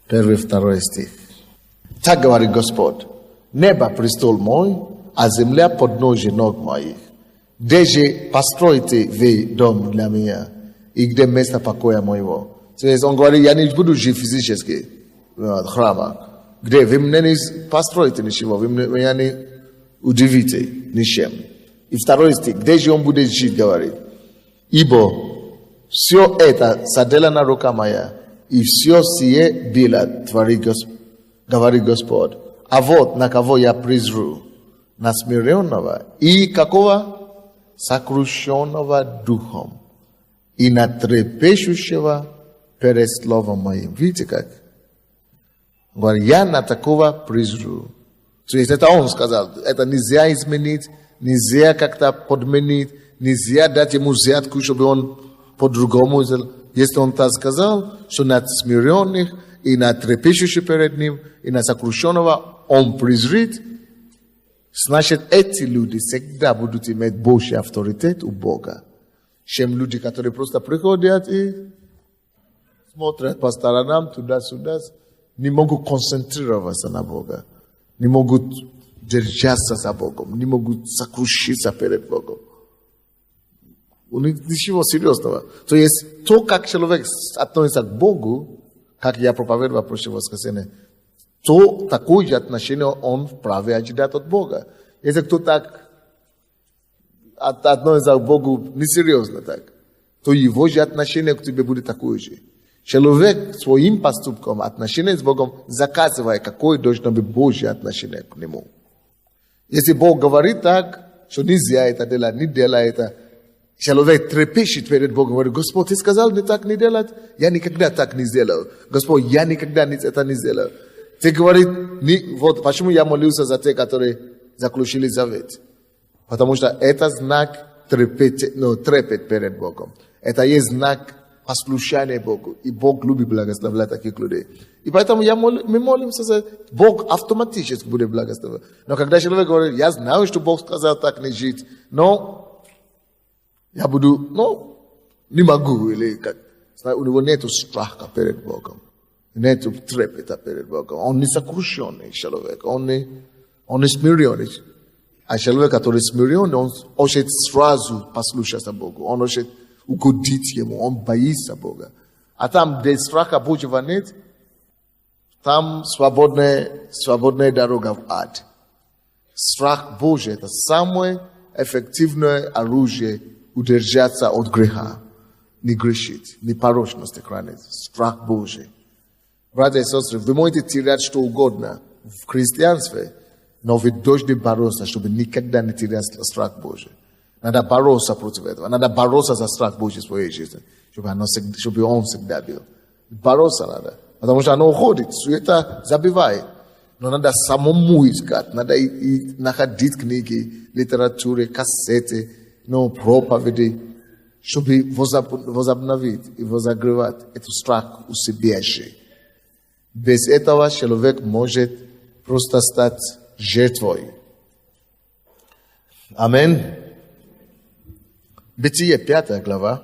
1-2 стих. Так говорит Господь: небо престол мой, а земля подножие ног моих. Где же построите вы дом для меня, и где место покоя моего? То есть он говорит, я не буду жить физически в храмах. Где вы мне не построите ничего, вы меня не удивите ничем. И 2 стих, где же он будет жить, говорит. Ибо все это соделана рука моя, и все сие было, говорит Господь. А вот на кого я призру, на смиренного и какого? Сокрушенного духом, и на трепещущего перед словом моим. Видите как? Говорит, я на такого призру. То есть это он сказал, это нельзя изменить, нельзя как-то подменить, нельзя дать ему взятку, чтобы он по-другому сделал. Если он так сказал, что на смиренных и на трепещущих перед ним, и на сокрушенного он презрит, значит, эти люди всегда будут иметь Божий авторитет у Бога, чем люди, которые просто приходят и смотрят по сторонам, туда-сюда, не могут концентрироваться на Бога, не могут держаться за Богом, не могут сокрушиться перед Богом. У них ничего серьезного. То есть, то, как человек относится к Богу, как я проповедовал в прошлое воскресенье, то такое же отношение он вправе ожидать от Бога. Если кто так относится к Богу несерьезно так, то его же отношение к тебе будет такое же. Человек своим поступком, отношение с Богом, заказывает, какое должно быть Божье отношение к нему. Если Бог говорит так, что нельзя это делать, не делай это, человек трепещет перед Богом, говорит, Господь, ты сказал не так не делать? Я никогда так не сделал. Господь, я никогда это не сделал. Ты говоришь, вот почему я молился за тех, которые заключили завет. Потому что это знак трепет перед Богом. Это есть знак послушания Богу. И Бог любит благословлять таких людей. И поэтому мы молимся за Бог автоматически будет благословлять. Но когда человек говорит, я знаю, что Бог сказал так не жить, но я буду, не могу, или как. У него нет страха перед Богом. Нет трепета перед Богом. Он не сокрушенный человек. Он не смиренный. А человек, который смиренный, он хочет сразу послушаться Богу. Он хочет угодить ему. Он боится Бога. А там, где страха Божьего нет, там свободная дорога в ад. Страх Божий – это самое эффективное оружие удержаться от греха. Не грешить, не порочности хранить. Страх Божий. Братья и сестры, вы можете терять что угодно в христианстве, но вы должны бороться, чтобы никогда не терять страх Божий. Надо бороться против этого. Надо бороться за страх Божий в своей жизни, чтобы он всегда был. Бороться надо. Потому что оно уходит, суета забивает. Но надо самому искать. Надо и находить книги, литературы, кассеты, проповеди, чтобы возобновить и возогревать этот страх у себя же. Без этого человек может просто стать жертвой. Аминь. Бытие 5 глава.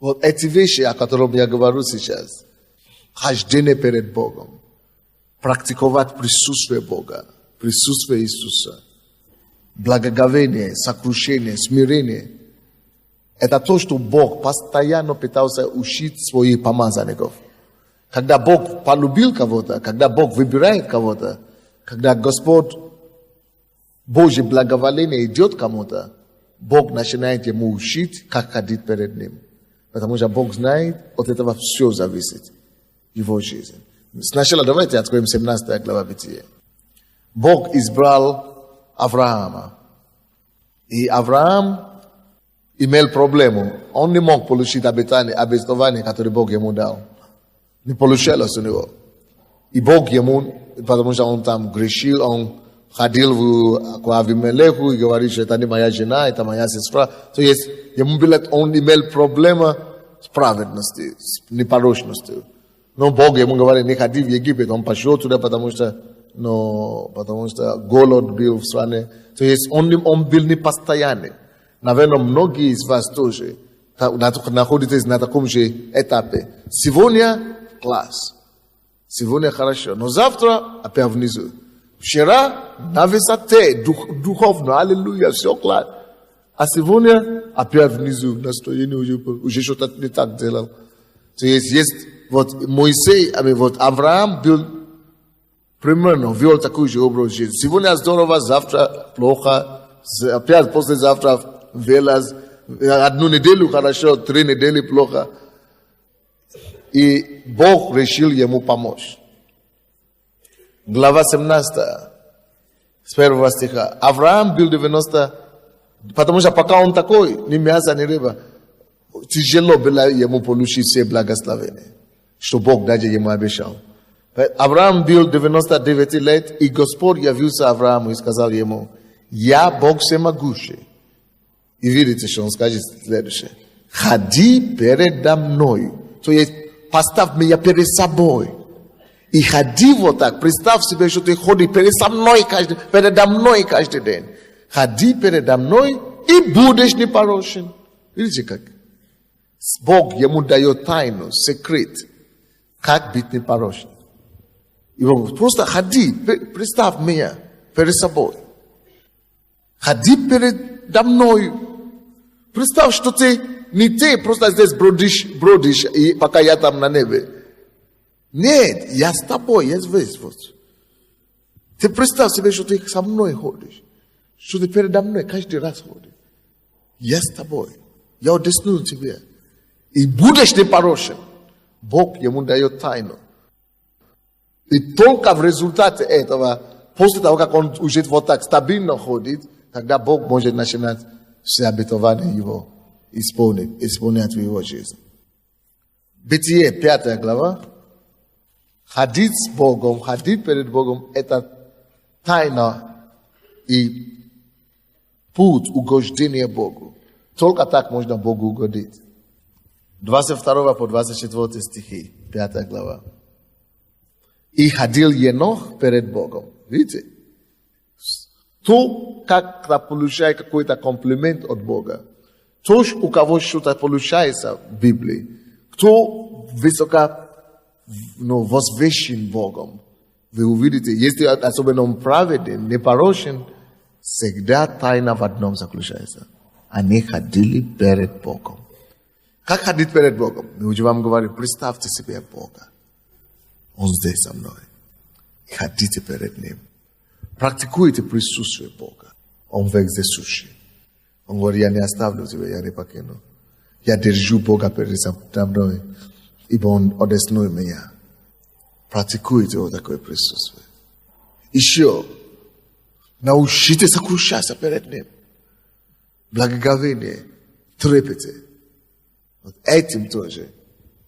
Вот эти вещи, о которых я говорю сейчас. Хождение перед Богом. Практиковать присутствие Бога. Присутствие Иисуса. Благоговение, сокрушение, смирение. Это то, что Бог постоянно пытался учить своих помазанников. Когда Бог полюбил кого-то, когда Бог выбирает кого-то, когда Господь, Божье благоволение идет кому-то, Бог начинает ему учить, как ходить перед ним. Потому что Бог знает, от этого все зависит. Его жизнь. Сначала давайте откроем 17 глава Бытия. Бог избрал Авраама. И Авраам имел проблему. Он не мог получить обетование, которое Бог ему дал. Не получалось у него. И Бог ему, потому что он там грешил, он ходил к Авимелеху и говорит, что это не моя жена, это моя сестра. То есть ему было, он имел проблема с праведностью, с непорочностью. Но Бог ему говорит, не ходи в Египет. Он пошел туда, потому что голод был в стране. То есть он был непостоянный. Наверное, многие из вас тоже находитесь на таком же этапе. Сегодня класс. Сегодня хорошо. Но завтра опять внизу. Вчера на высоте, духовно, аллилуйя, все класс. А сегодня опять внизу, настроение уже что-то не так делал. То есть вот Моисей, вот Авраам был примерно, вел такой же образ жизни. Сегодня здорово, завтра плохо, опять послезавтра велас, одну неделю хорошо, 3 недели плохо. И Бог решил ему помочь. Глава 17. С 1 стиха. Авраам был 90, потому что пока он такой, ни мяса, ни рыба, тяжело было ему получить все благословения, что Бог даже ему обещал. Авраам был 99 лет, и Господь явился Аврааму и сказал ему: «Я Бог всемогущий». И видите, что он скажет следующее: «Ходи передо мной». То есть, поставь меня перед собой. И ходи вот так. Представь себе, что ты ходишь передо мной каждый день. Ходи передо мной и будешь непорочен. Видите как? Бог ему дает тайну, секрет, как быть непорочным. И он просто ходи, представь меня перед собой. Ходи передо мной. Представь, что ты не ты просто здесь бродишь, и пока я там на небе. Нет, я с тобой, я здесь вот. Ты представь себе, что ты со мной ходишь, что ты передо мной каждый раз ходишь. Я с тобой, я удесную тебе. И будешь непорочен. Бог ему дает тайну. И только в результате этого, после того, как он уже вот так стабильно ходит, тогда Бог может начинать все обетования его исполнять в его жизни. Бытие, 5 глава. Ходить с Богом, ходить перед Богом — это тайна и путь угождения Богу. Только так можно Богу угодить. 22 по 24 стихи, 5 глава. И ходил Енох перед Богом. Видите? То, как-то получает какой-то комплимент от Бога. То, у кого что-то получается в Библии. Кто высоко возвещен Богом. Вы увидите, если особенно он праведен, непорочен, всегда тайна в одном заключается. Они ходили перед Богом. Как ходить перед Богом? Мы уже вам говорим, представьте себе Бога. Он здесь со мной. И ходите перед Ним. Практикуйте присутствие Бога. Он вездесущий. Он говорит: я не оставлю тебя, я не покину. Я держу Бога перед мной, ибо Он одесную меня. Практикуйте вот такое присутствие. Еще научитесь сокрушаться перед Ним. Благоговение, трепете. Вот этим тоже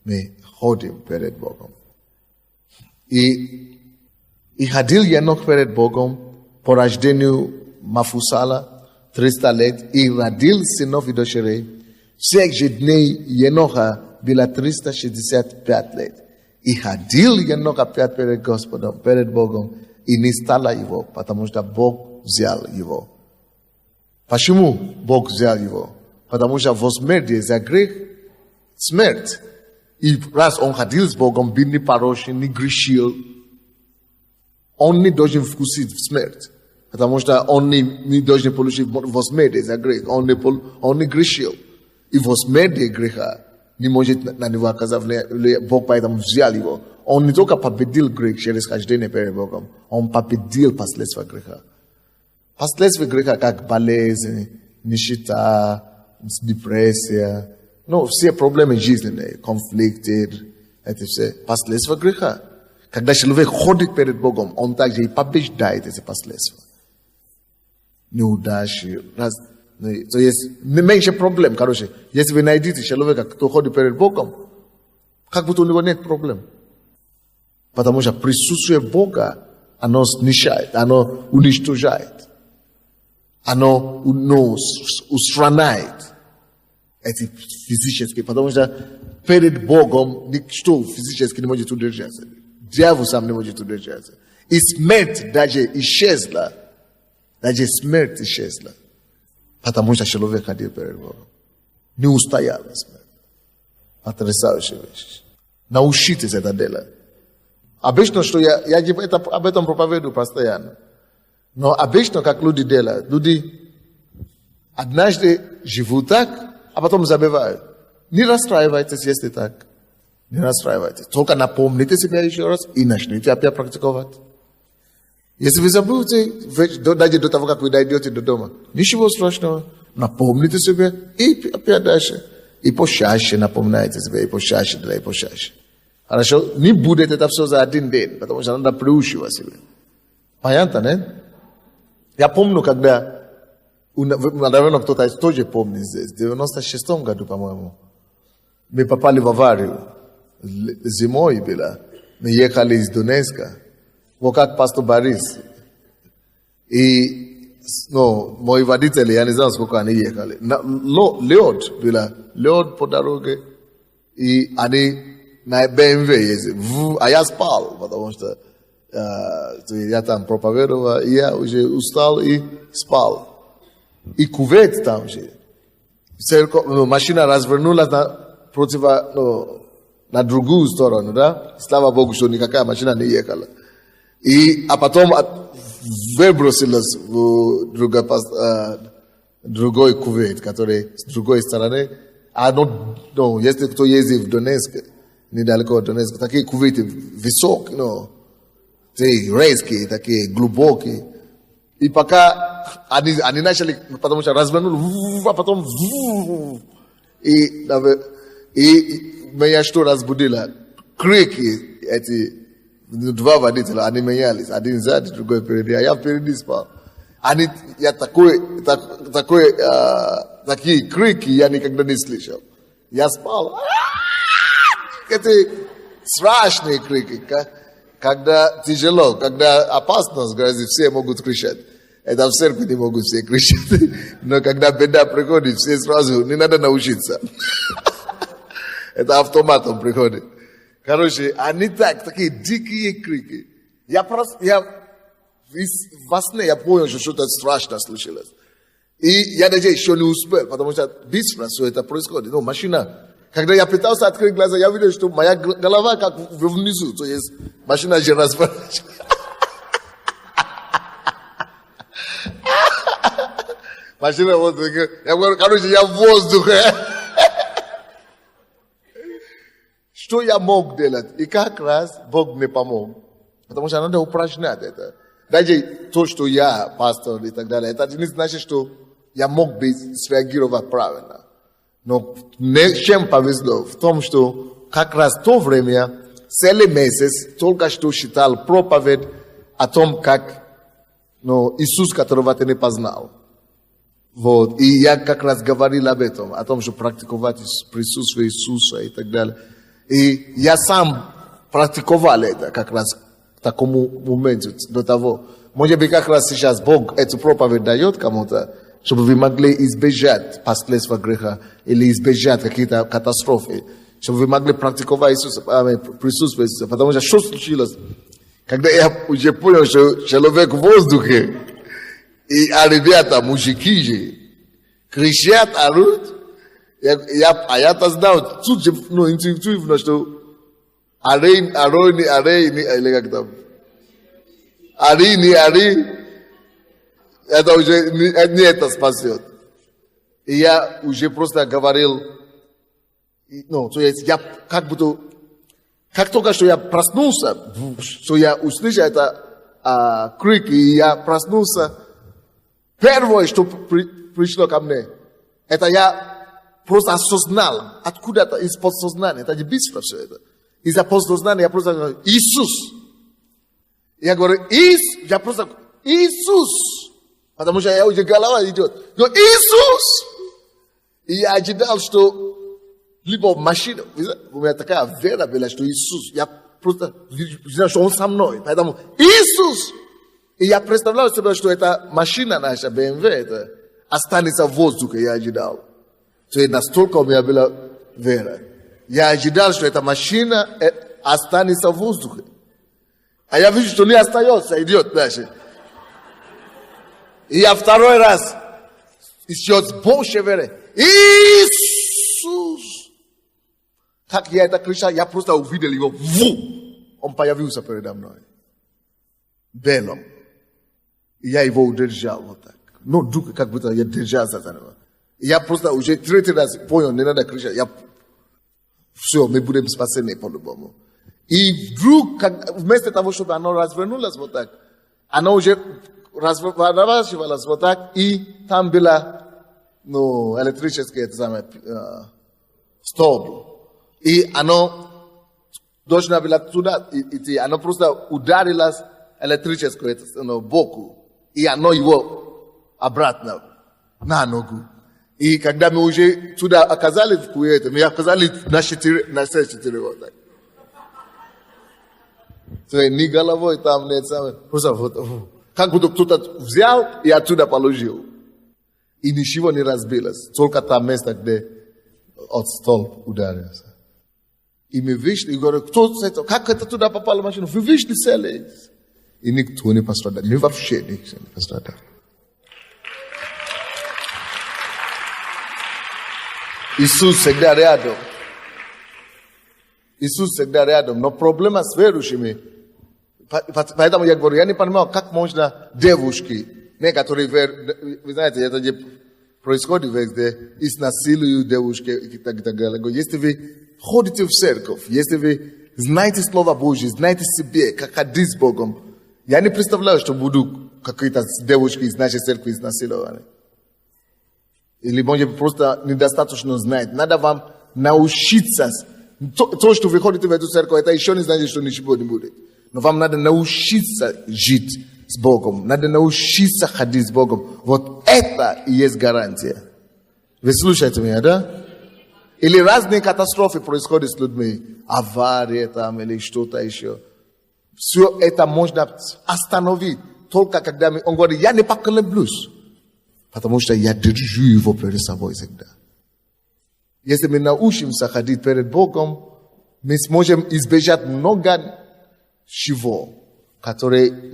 мы ходим перед Богом. И ходил Енох перед Богом по рождению Мафусала 300 лет и родил сынов и дочерей. Всех же дней Еноха было 365 лет. И ходил Енох опять перед Господом, перед Богом, и не стало его, потому что Бог взял его. Почему Бог взял его? Потому что возмездие за грех — смерть. И раз он ходил с Богом, был непорочен, не грешил, он не должен вкусить смерть. Потому что он не должен получить возмездие за грех. Он не грешил. И возмездие греха не может на него оказать влияние. Бог поэтому взял его. Он не только победил грех через хождение перед Богом, он победил последствия греха. Последствия греха, как болезнь, нищета, депрессия, все проблемы жизненные, конфликты, это все последствия греха. Когда человек ходит перед Богом, он также и побеждает эти последствия. Неудачи, то есть меньше проблем, короче. Если вы найдете человека, кто ходит перед Богом, как будто у него нет проблем. Потому что присутствие Бога, оно снижает, оно уничтожает. Оно устраняет эти физические, потому что перед Богом никто физически не может удержаться. Дьявол сам не может удержаться. И смерть даже исчезла. Даже смерть исчезла. Потому что человек ходил перед Богом. Не устояла смерть. Потрясающая вещь. Научитесь это делать. Обычно, что я об этом проповедую постоянно. Но обычно, как люди делают, люди однажды живут так, а потом забывают. Не расстраивайтесь, если так. Не расстраивайтесь. Только напомните себя еще раз и начните опять практиковать. Если вы забудете, даже до того, как вы дойдете до дома, ничего страшного. Напомните себе и опять дальше. И почаще напоминайте себе, и почаще, и почаще. Хорошо? Не будет это все за один день, потому что надо приучивать себя. Понятно, нет? Я помню, когда, наверное, кто-то тоже помнит здесь, в 96-м году, по-моему, мы попали в аварию. Зимой было. Мы ехали из Донецка. Вот как пастор Борис. И, мои водители, я не знаю, сколько они ехали. Лед было. Лед по дороге. И они на BMW ездили. А я спал, потому что я там проповедовал, и я уже устал и спал. И кувет там же. Машина развернулась на другую сторону, да? Слава Богу, что никакая машина не ехала. А потом выбросилась в другой кувет, который с другой стороны. Если кто ездит в Донецк, недалеко от Донецка, такие куветы высокие, резкие, такие глубокие. И пока они начали, потому что развернули, а потом и меня что разбудило? Крики эти два водителя, они менялись. Один сзади, другой впереди, а я впереди спал. Такие крики я никогда не слышал. Я спал. Эти страшные крики. Когда тяжело, когда опасность грозит, все могут кричать. Это в церкви не могут все кричать. Но когда беда приходит, все сразу, не надо научиться. Это автоматом приходит. Короче, они такие дикие крики. Во сне я понял, что что-то страшное случилось. И я даже еще не успел, потому что быстро все это происходит. Машина. Когда я пытался открыть глаза, я видел, что моя голова как внизу. То есть машина же разворачивается. Машина вот, я говорю, короче, я в воздухе. Что я мог делать? И как раз Бог мне помог. Потому что надо упражнять это. Даже то, что я пастор и так далее, это не значит, что я мог бы среагировать правильно. Но мне чем повезло в том, что как раз в то время, целый месяц, только что читал проповедь о том, как Иисус, которого ты не познал. Вот. И я как раз говорил об этом, о том, что практиковать присутствие Иисуса и так далее. И я сам практиковал это как раз к такому моменту, до того. Может быть, как раз сейчас Бог эту проповедь дает кому-то, чтобы вы могли избежать последствий греха или избежать какие-то катастрофы, чтобы вы могли практиковать Иисуса, присутствие Иисуса. Потому что случилось, когда я уже понял, что человек в воздухе, а ребята, мужики же, кричат, орут, я-то знал тут же, интуитивно, что Ари, или как там, Ари, это уже не это спасет. И я уже просто говорил, то есть я как будто, как только что я проснулся, что я услышал это крик, и я проснулся, первое, что пришло ко мне, это я просто осознал, откуда-то из подсознания, это не быстро все это. Из-за подсознания я просто говорю, Иисус. Я говорю, я просто, Иисус. Потому что я уже голова идет. Но Иисус! И я ожидал, что либо машина, у меня такая вера была, что Иисус, я просто знал, что Он со мной. Поэтому Иисус! И я представлял себе, что эта машина наша, BMW, это останется в воздухе, я ожидал. То есть настолько у меня была вера. Я ожидал, что эта машина останется в воздухе. А я вижу, что не остается, идет дальше. И я второй раз еще с большей верой. Иисус! Как я это кричал, я просто увидел его. Он появился передо мной. Белым. И я его удержал вот так. Ну, дух, как будто я держал сатану. И я просто уже третий раз понял, не надо кричать. Все, мы будем спасены по-любому. И вдруг, вместо того, чтобы оно развернулось вот так, оно уже разворачивалось вот так, и там было, электрическое, это самое, столб. И оно должно было туда идти, оно просто ударилось электрическое, боку. и оно его обратно на ногу. И когда мы уже туда оказались в Куэте, мы оказались на 4 вот так. То есть ни головой там нет, просто вот, как будто кто-то взял и оттуда положил. И ничего не разбилось, только там место, где от столб ударился. И мы вышли, и говорю, как это туда попала машина? Вы вышли цели. И никто не пострадал, мы вообще никто не пострадал. Иисус всегда рядом. Иисус всегда рядом. Но проблема с верующими. Поэтому я говорю, я не понимаю, как можно девушки, некоторые, вы знаете, это где происходит везде, изнасилуют девушки и так далее. Если вы ходите в церковь, если вы знаете Слово Божье, знаете себе, как ходить с Богом, я не представляю, что буду какие-то девушки из нашей церкви изнасилованы. Или, может быть, просто недостаточно знать. Надо вам научиться. То, что вы ходите в эту церковь, это еще не значит, что ничего не будет. Но вам надо научиться жить с Богом. Надо научиться ходить с Богом. Вот это и есть гарантия. Вы слушаете меня, да? Или разные катастрофы происходят с людьми. Авария там или что-то еще. Все это можно остановить. Только когда он говорит, я не поколеблюсь. Потому что я держу его перед собой всегда. Если мы научимся ходить перед Богом, мы сможем избежать много чего, которые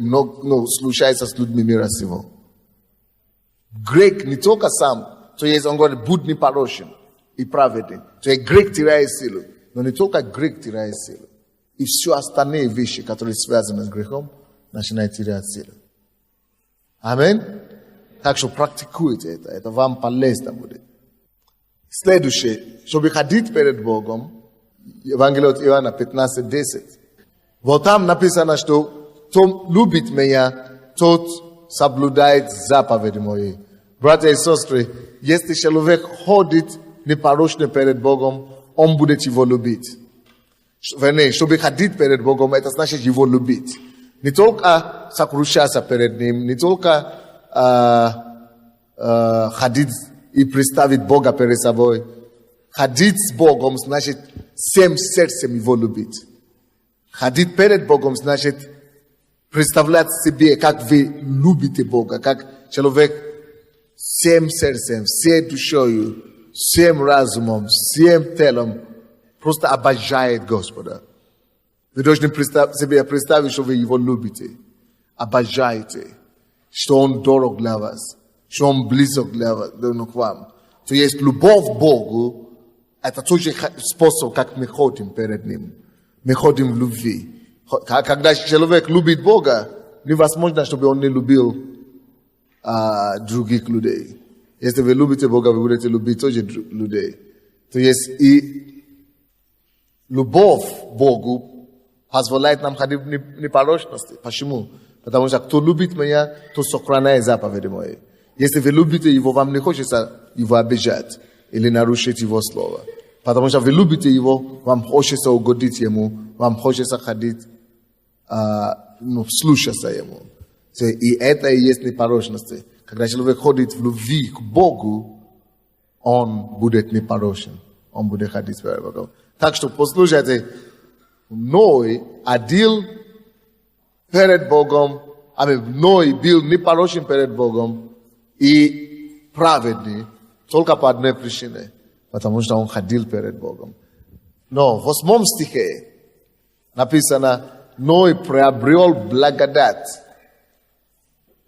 случаются с людьми мира сего. Грех не только сам, то есть он говорит, будь непорочен и праведен. То есть грех теряет силу. Но не только грех теряет силу. И все остальные вещи, которые связаны с грехом, начинают терять силу. Аминь. Так что практикуйте это. Это вам полезно будет. Следующее. Чтобы ходить перед Богом, Евангелие от Иоанна 15:10. Вот там написано, что кто любит меня, тот соблюдает заповеди мои. Братья и сестры, если человек ходит непорочно перед Богом, он будет его любить. Вернее, чтобы ходить перед Богом, это значит его любить. Не только сокрушаться перед Ним, не только ходить и представить Бога перед собой. Ходить с Богом значит всем сердцем его любить. Ходить перед Богом значит представлять себе, как вы любите Бога, как человек всем сердцем, всей душою, всем разумом, всем телом просто обожает Господа. Вы должны себе представить, что вы его любите, обожаете, что он дорог для вас, что он близок к вам. То есть любовь к Богу, это тоже способ, как мы ходим перед Ним. Мы ходим в любви. Когда человек любит Бога, невозможно, чтобы он не любил других людей. Если вы любите Бога, вы будете любить тоже людей. То есть и любовь к Богу позволяет нам ходить в непорочности. Почему? Потому что кто любит меня, то сохраняет заповеди мои. Если вы любите его, вам не хочется его обижать или нарушить его слово. Потому что вы любите его, вам хочется угодить ему, вам хочется ходить, слушаться ему. И это и есть непорочность. Когда человек ходит в любви к Богу, он будет непорочен. Он будет ходить перед Богом. Так что послушайте, Ной одел перед Богом, Ной был непорочен перед Богом и праведный только по одной причине, потому что он ходил перед Богом. Но в 8 стихе написано, Ной приобрел благодать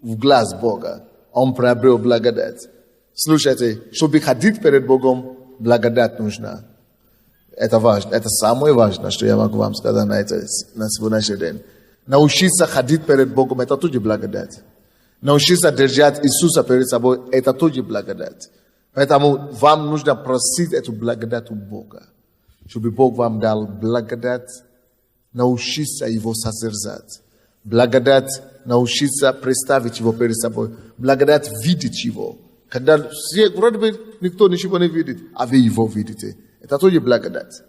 в глаз Бога. Он приобрел благодать. Слушайте, чтобы ходить перед Богом, благодать нужна. Это важно. Это самое важное, что я могу вам сказать на сегодняшний день. Научиться ходить перед Богом, это тоже благодать. Научиться держать Иисуса перед собой, это тоже благодать. Поэтому вам нужно просить эту благодать у Бога. Чтобы Бог вам дал благодать, научиться его созерцать. Благодать научиться представить его перед собой. Благодать видеть его. Когда вроде бы никто ничего не видит, а вы его видите. Это тоже благодать.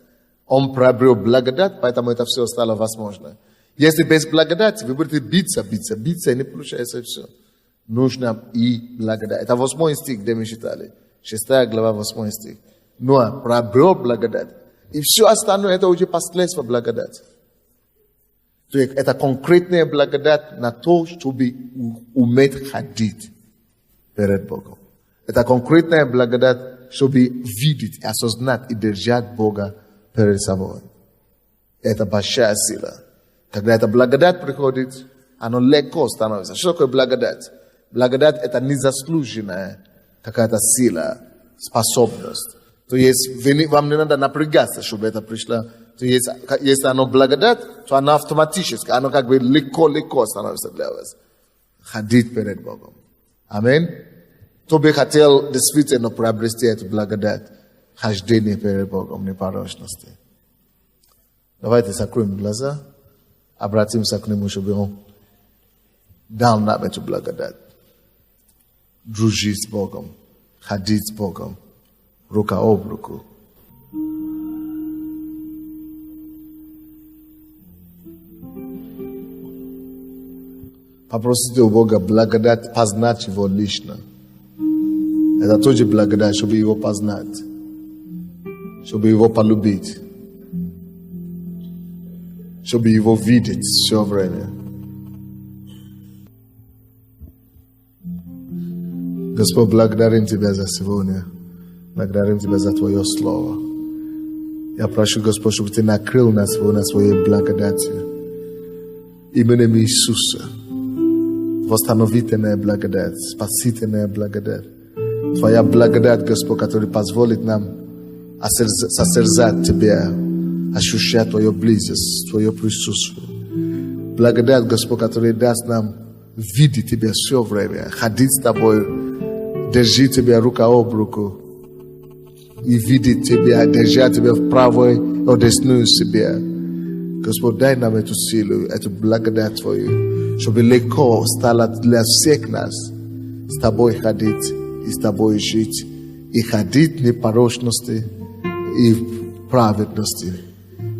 Он приобрел благодать, поэтому это все стало возможно. Если без благодати вы будете биться, и не получается все. нужно и благодать. Это 8 стих, где мы читали. 6 глава, 8 стих. Но приобрел благодать. И все остальное, это уже последствия благодати. То есть это конкретная благодать на то, чтобы уметь ходить перед Богом. Это конкретная благодать, чтобы видеть, осознать и держать Бога перед собой. Это большая сила. Когда эта благодать приходит, оно легко становится. Что такое благодать? Благодать – это незаслуженная какая-то сила, способность. То есть вам не надо напрягаться, чтобы это пришло. То есть если оно благодать, то оно автоматически, оно как бы легко становится для вас. Ходить перед Богом. Аминь. Кто бы хотел действительно приобрести эту благодать, хождение перед Богом, непорочности. Давайте закроем глаза, обратимся к Нему, чтобы Он дал нам эту благодать. Дружить с Богом, ходить с Богом, рука об руку. Попросите у Бога благодать познать Его лично. Это тоже благодать, чтобы Его познать, чтобы Его полюбить, чтобы Его видеть все время. Господь, благодарим Тебя за сегодня. Благодарим Тебя за Твое Слово. Я прошу, Господь, чтобы Ты накрыл нас сегодня Своей благодатью. Именем Иисуса. Восстановительная благодать, спасительная благодать. Твоя благодать, Господь, которая позволит нам созерцать Тебя, ощущать Твою близость, Твое присутствие. Благодать, Господь, которая даст нам видеть Тебя все время, ходить с Тобой, держать Тебя рука об руку и видеть Тебя, держать Тебя в правой и десную себя. Господь, дай нам эту силу, эту благодать Твою, чтобы легко стало для всех нас с Тобой ходить и с Тобой жить, и ходить в непорочности и в праведности.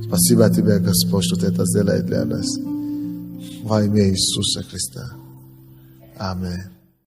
Спасибо Тебе, Господь, что Ты это сделаешь для нас. Во имя Иисуса Христа. Аминь.